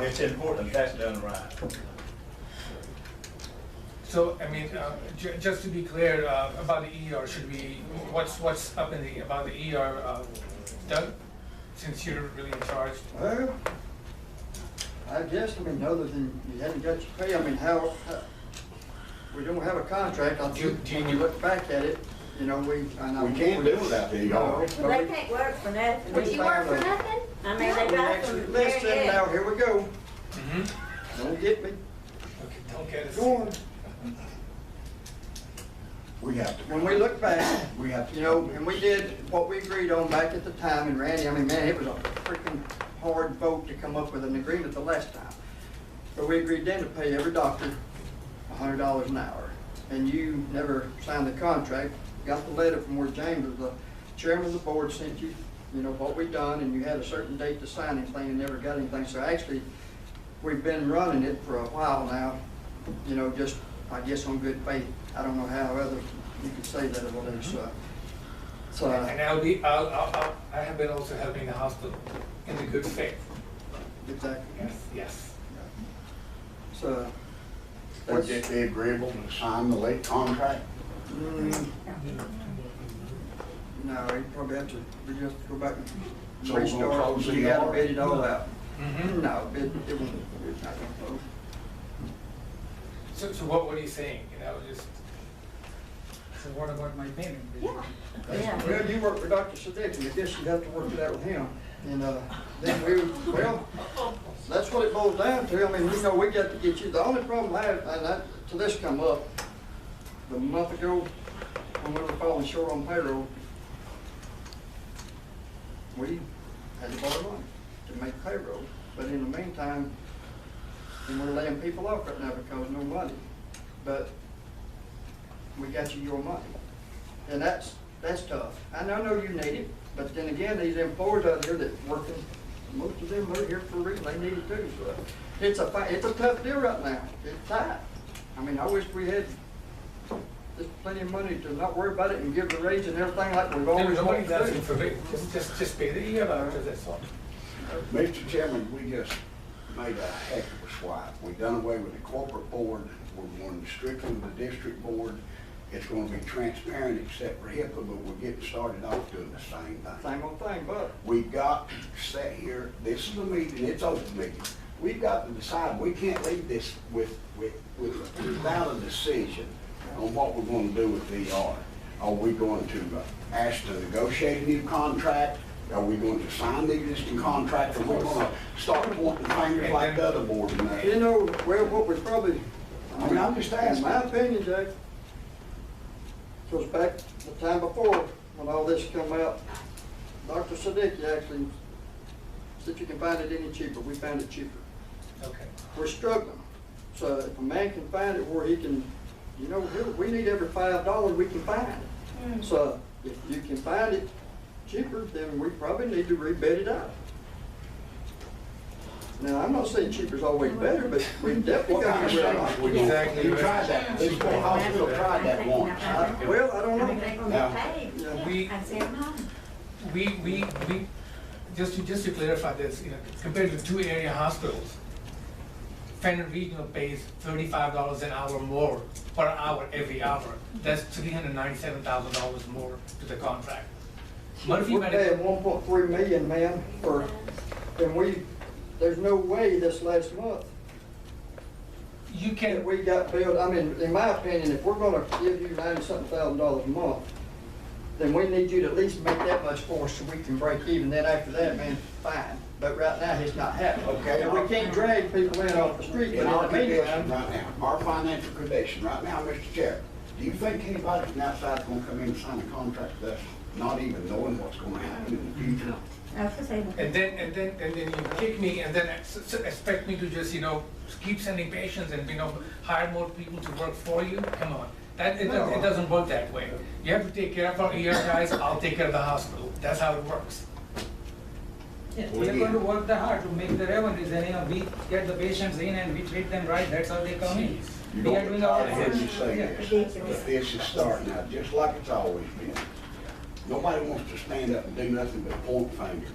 that's done right. So, I mean, just to be clear, about the ER, what's up in the, about the ER, Doug, since you're really in charge? Well, I guess, I mean, other than you hadn't got your pay, I mean, how we don't have a contract, I think, when you look back at it, you know, we can't do without the ER. Well, they can't work for nothing. Would you work for nothing? I mean, they We got actually them. listed, now, here we go. Mm-hmm. Don't get me. Okay, don't get us. Go on. We have to. When we look back, We have to. you know, and we did what we agreed on back at the time, and Randy, I mean, man, it was a freaking hard vote to come up with an agreement the last time. But we agreed then to pay every doctor $100 an hour. And you never signed the contract, got the letter from where James, the chairman of the board, sent you, you know, what we'd done, and you had a certain date to sign anything and never got anything. So actually, we've been running it for a while now, you know, just, I guess, on good faith. I don't know how other you could say that about it, so. And I have been also helping the hospital in the good faith. Exactly. Yes. So. Would it be agreeable to sign the late contract? No, you probably have to, we have to go back and So we're gonna restart, close the you gotta ER? bid it all out. Mm-hmm. No, it's not gonna close. So what are you saying, you know, just, So what about my payment? Yeah. Well, you work for Dr. Sadecki, I guess you have to work it out with him. And, then well, that's what it boils down to. I mean, you know, we got to get you, the only problem I have, and till this come up, a month ago, when we were falling short on payroll, we had to borrow money to make payroll. But in the meantime, and we're laying people off right now because no money. But we got you your money. And that's tough. And I know you need it, but then again, these employers out there that working, most of them are here for a reason, they need it too. So it's a tough deal right now. It's tight. I mean, I wish we had just plenty of money to not worry about it and give the raise and everything like we've always wanted nobody's to asking do. for it, just pay the ER doctors, that's all. Mr. Chairman, we just made a heck of a swipe. We done away with the corporate board. We're going strictly with the district board. It's going to be transparent except for HIPAA, but we're getting started off doing the same thing. Same old thing, but We've got to sit here, this is a meeting, it's open meeting. We've got to decide, we can't leave this without a decision on what we're going to do with VR. Are we going to ask to negotiate a new contract? Are we going to sign the existing contract? Or we're going to start pointing fingers like the other board? you know, well, what we probably, I mean, I'm just asking. in my opinion, Jake, goes back the time before, when all this come out, Dr. Sadecki actually said you can find it any cheaper. We found it cheaper. Okay. We're struggling. So if a man can find it where he can, you know, we need every $5 we can find. So if you can find it cheaper, then we probably need to rebid it out. Now, I'm not saying cheaper's always better, but we definitely got to rid Exactly. You tried that, this whole hospital tried that once. Well, I don't know. They're gonna be paid. We, I said, no. we, just to clarify this, you know, compared to two area hospitals, Fenton Regional pays $35 an hour more per hour every hour. That's $397,000 more to the contract. Murphy We're paying $1.3 million, man, and there's no way this last month you that can, we got billed. I mean, in my opinion, if we're gonna give you $90-something thousand a month, then we need you to at least make that much for us so we can break even. Then after that, man, fine. But right now, it's not happening. Okay. And we can't drag people in off the street, In but our in the condition meantime, right now, our financial condition right now, Mr. Chair, do you think anybody from outside is gonna come in and sign a contract with us? not even knowing what's gonna happen in the future. And then you kick me and then expect me to just, keep sending patients and, hire more people to work for you? Come on. It doesn't work that way. You have to take care of our ER guys, I'll take care of the hospital. That's how it works. Yeah, we are going to work the hard to make the revenues, and we get the patients in and we treat them right, that's how they come in. You We are don't doing get our tired of hearing part. you say this, but this is starting out just like it's always been. Nobody wants to stand up and do nothing but point fingers.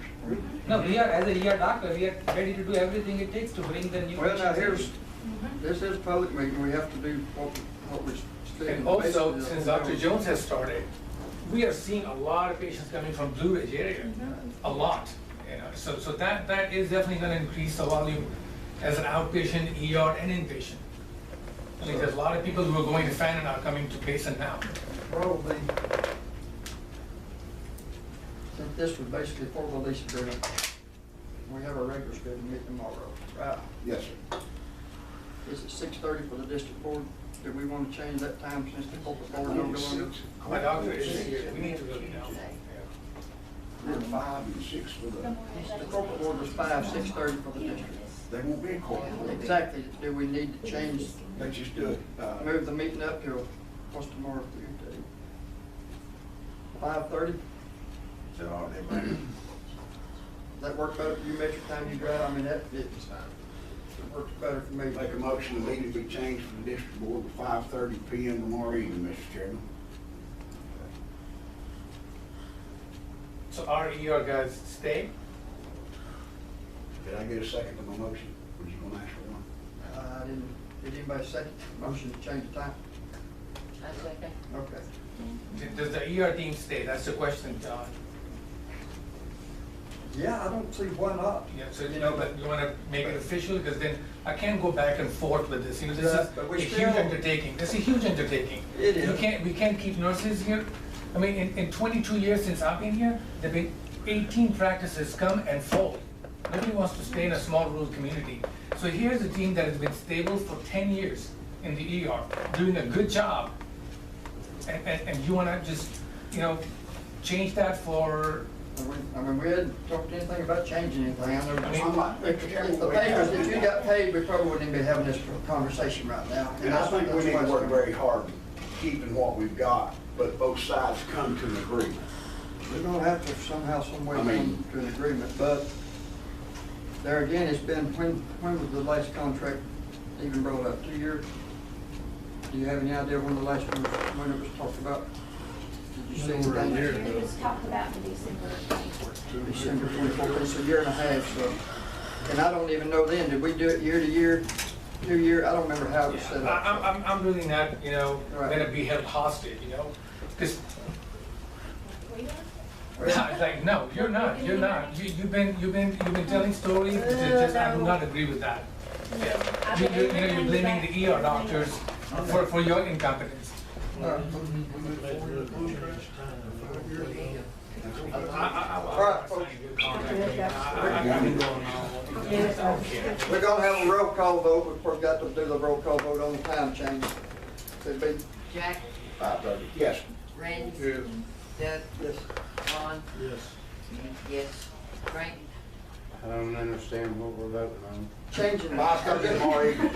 No, we are, as a ER doctor, we are ready to do everything it takes to bring the new Well, now patients here's, this is a public meeting, we have to do what we said. And also, since Dr. Jones has started, we are seeing a lot of patients coming from Blue Ridge area, a lot. So that is definitely gonna increase the volume as an outpatient, ER, and inpatient. I mean, there's a lot of people who are going to Fannin are coming to Basin now. Probably, since this was basically for the lease agreement, we have a regular scheduled meeting tomorrow, right? Yes, sir. Is it 6:30 for the district board? Do we want to change that time since the corporate board don't go on? My doctor is here, we need to really know. We're 5 and 6 for the, The corporate board was 6:30 for the district. they won't be a court. Exactly, do we need to change, Let's just do it. move the meeting up till, what's tomorrow, Tuesday? 5:30? Is that all right, everybody? Does that work better for you, Metro, time you drive? I mean, it works better for me. Make a motion, the meeting be changed for the district board to 5:30 PM tomorrow evening, Mr. Chairman. So our ER guys stay? Did I get a second to my motion? Was you gonna ask for one? Did anybody second the motion to change the time? I second. Okay. Does the ER team stay? That's the question, John. Yeah, I don't see why not. Yeah, so but you wanna make it official, because then I can't go back and forth with this, this is But a we huge still- undertaking, this is a huge undertaking. It is. We can't keep nurses here. I mean, in 22 years since I've been here, there've been 18 practices come and fold. Nobody wants to stay in a small rural community. So here's a team that has been stable for 10 years in the ER, doing a good job. And you wanna just, change that for, I mean, we hadn't talked anything about changing anything. I know, I'm not- if the papers, if you got paid, we probably wouldn't even be having this conversation right now. And I think we that's need why to it's work going- very hard keeping what we've got, but both sides come to an agreement. We're gonna have to somehow, some way I mean- come to an agreement, but there again, it's been, when was the last contract even brought up? 2 years? Do you have any idea when the last one, when it was talked about? Did you see Over a anything? year It ago. was talked about in December of 2014. December 2014, it's a year and a half, so. And I don't even know then, did we do it year to year, 2 year? I don't remember how it was set up. I'm really not, Right. gonna be held hostage, because it's like, no, you're not. You've been telling stories, I do not agree with that. I've You're been blaming the ER doctors for your incompetence. We're gonna have a roll call vote, we've got to do the roll call vote on the time change. It'd be, Jack, 5:30, yes. Randy, Yes. Doug, yes. Ron, Yes. yes, Frank. I don't understand what we're voting on. Changing. 5:30 tomorrow evening.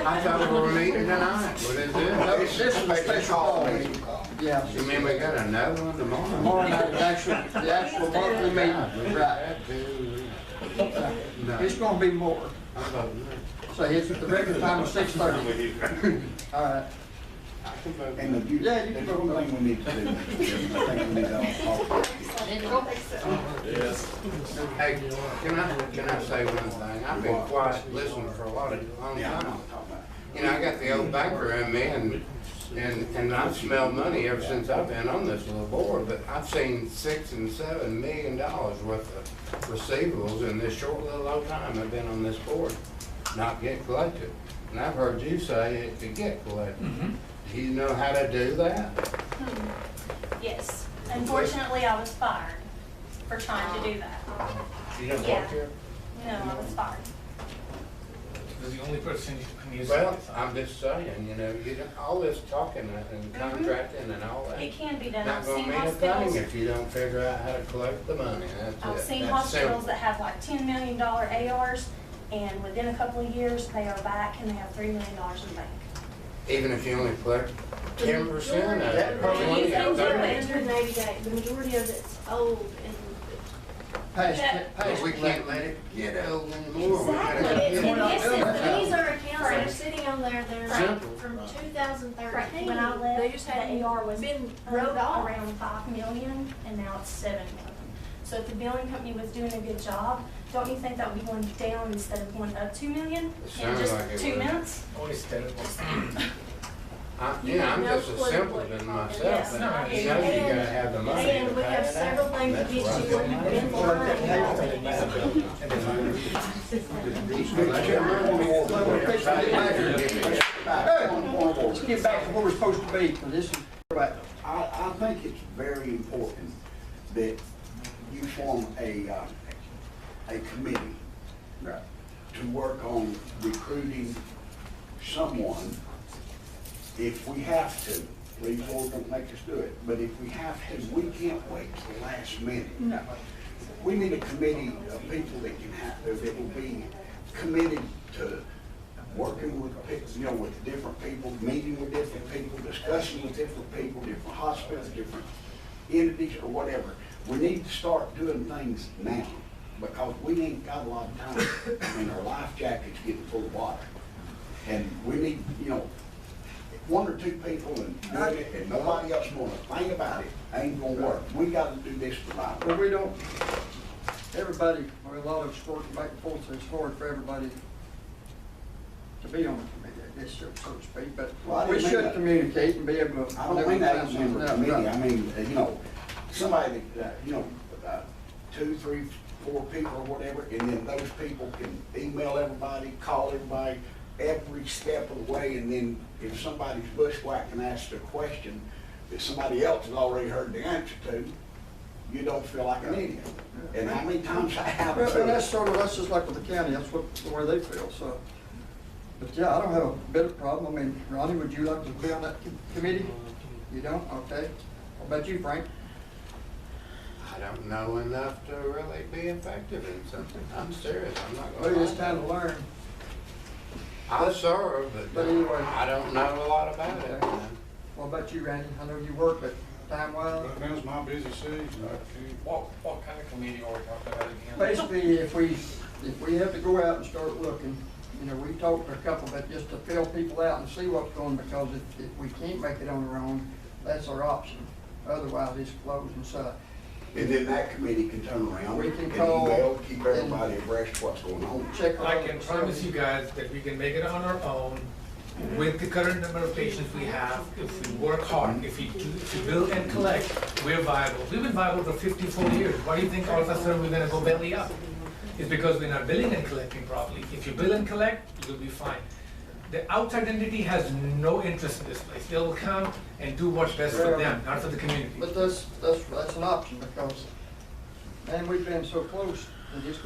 I thought we were meeting tonight. What is No, this? this is a special call meeting. Yeah. You mean we got another one tomorrow? Tomorrow night, the actual monthly meeting, right. No, It's gonna be more. I'm voting no. So it's the regular time of 6:30. All right. I can vote And the no. beauty, Yeah, you can there's one thing we need to do, I think we need to all talk. Yes. Hey, can I say one thing? I've been quiet listening for a long Yeah, I'm time. not talking about. I got the old banker in me and I've smelled money ever since I've been on this little board, but I've seen $6 and $7 million worth of receivables in this short little old time I've been on this board, not get collected. And I've heard you say it could get collected. Do you know how to do that? Yes. Unfortunately, I was fired for trying to do that. You don't Yeah. work here? No, I was fired. because the only person who needs Well, to I'm just saying, you know, you don't, all this talking and contracting and all that. It can be done. Not I've gonna seen mean a hospitals, thing if you don't figure out how to collect the money, that's it. I've seen That's hospitals simple. that have like $10 million ARs, and within a couple of years, they are back and they have $3 million in the bank. Even if you only collect 10% of The that, majority of it, 20 or 30. 180 days, the majority of it's old and But we can't let it get old anymore. We gotta Exactly, get it's, it. and this is, Right. these are accounts that are sitting on there, they're Simple. from Right. 2013. When I They left, just the hadn't AR was been wrote wrote off. around 5 million, and now it's 7 million. So if the billing company was doing a good job, don't you think that would be going down instead of going up 2 million in sounds just like it 2 would. months? Oh, it's terrible. Yeah, I'm No just a clue simpleton what- myself, yes, but I you do. know you And- gotta have the money to And we pay have it several out. things That's against what you I when think. you've been lying. Let's get back to where we're supposed to be, because this is, right. I think it's very important that you form a committee to work on recruiting someone. If we have to, please, Lord, don't make us do it, but if we have to, we can't wait till the last minute. No. We need a committee of people that can have, that will be committed to working with, with different people, meeting with different people, discussing with different people, different hospitals, different entities or whatever. We need to start doing things now because we ain't got a lot of time and our life jacket's getting full of water. And we need, one or two people and doing it and nobody else gonna think about it, ain't gonna work. We gotta do this the right way. Well, we don't, everybody, or a lot of us working back and forth, so it's hard for everybody to be on the committee, I guess, so to speak, but Well, I we didn't mean should that. communicate and be able to. I don't mean that as a member of the committee, I Right. mean, somebody that, 2, 3, 4 people or whatever, and then those people can email everybody, call everybody every step of the way, and then if somebody's bushwhacking and asks a question that somebody else has already heard the answer to, you don't feel like an idiot. And how many times I have Well, and that's to. that's just like with the county, that's the way they feel, so. But yeah, I don't have a bit of problem, I mean, Ronnie, would you like to be on that committee? You don't? Okay. What about you, Frank? I don't know enough to really be effective in something. I'm serious, I'm not Well, gonna. it's time to learn. I'll serve, But anyway. I don't know a lot about it. Okay. What about you, Randy? I know you work, but time-wise? Right now's my busy season. I can't. What kind of committee are we talking about again? Basically, if we have to go out and start looking, we talked to a couple, but just to fill people out and see what's going, because if we can't make it on our own, that's our option. Otherwise, it's closed and such. And then that committee can turn around We and can call email, keep everybody abreast of what's going on. Check on I can promise you guys that we can make it on our own with the current number of patients we have. If we work hard, if we build and collect, we're viable. We've been viable for 54 years. Why do you think all of a sudden we're gonna go belly up? It's because we're not billing and collecting properly. If you bill and collect, you'll be fine. The outside entity has no interest in this place. They'll come and do what's best for them, not for the community. But that's an option, because, man, we've been so close, that it's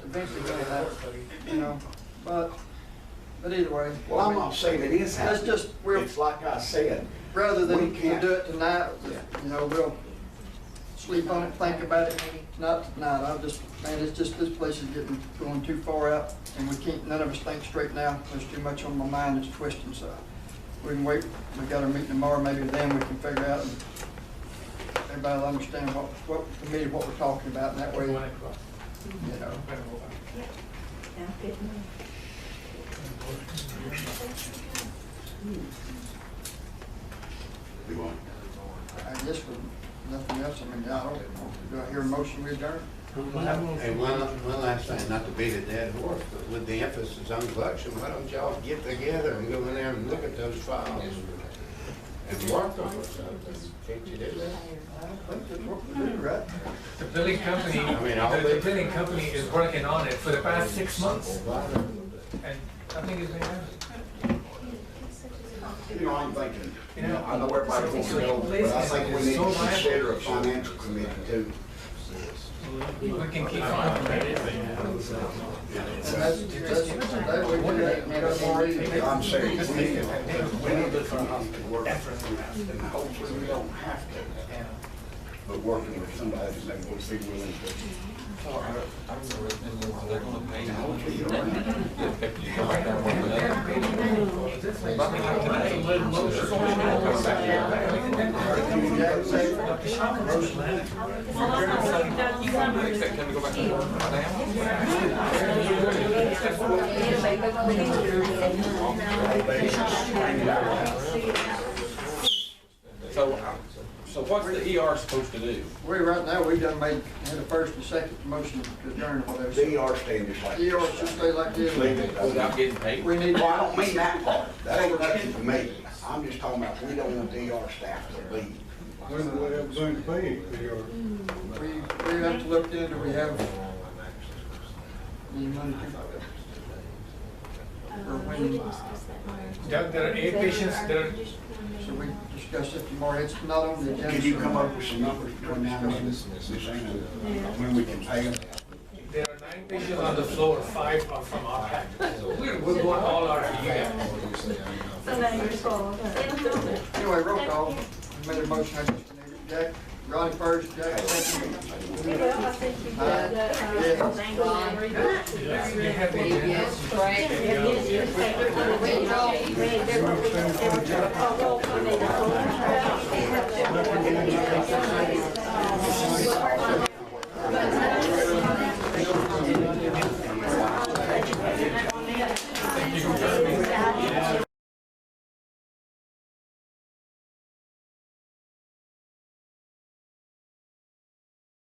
eventually gonna happen, but either way. Well, I'm not saying it is That's happening. just, It's like I said, rather than we to can't. do it tonight, we'll sleep on it, think about it, not tonight, this place is going too far out, and none of us think straight now, there's too much on my mind that's twisting, so we can wait, we got our meeting tomorrow, maybe then we can figure out, and everybody will understand what we're talking about, and that way, I guess with nothing else, do I hear a motion we adjourn? And one last thing, not to beat a dead horse, but with the emphasis on collection, why don't y'all get together and go in there and look at those files and work on something? Can't you do that? I think that's what we do, right? The billing company, the billing company is working on it for the past 6 months. And nothing has been done. I'm thinking, I know everybody wants to go, but I think we need to consider a financial committee too. We can keep on. And that way we got more easy. I'm serious, we need to for hospital work, and hopefully we don't have to. But working with somebody that would be willing to. They're gonna pay. So what's the ER supposed to do? Right now, we done had a first and second motion to adjourn or whatever. The ER stand just like. ER should stay like this. Leave it. Without getting paid? We need. Well, I don't mean that part, that ain't nothing to me, I'm just talking about, we don't want the ER staff to leave. When do we have going to pay for We have to look into, we have any money or when, There are 8 patients, so we discussed it tomorrow, it's not on the agenda. Can you come up with some numbers between now and then, when we can pay them? there are 9 patients on the floor, 5 are from our package. So we'll go all our Anyway, roll call, we made a motion, I just need it. Jack, Ronnie first, Jack second. Yes, Frank. Roll call.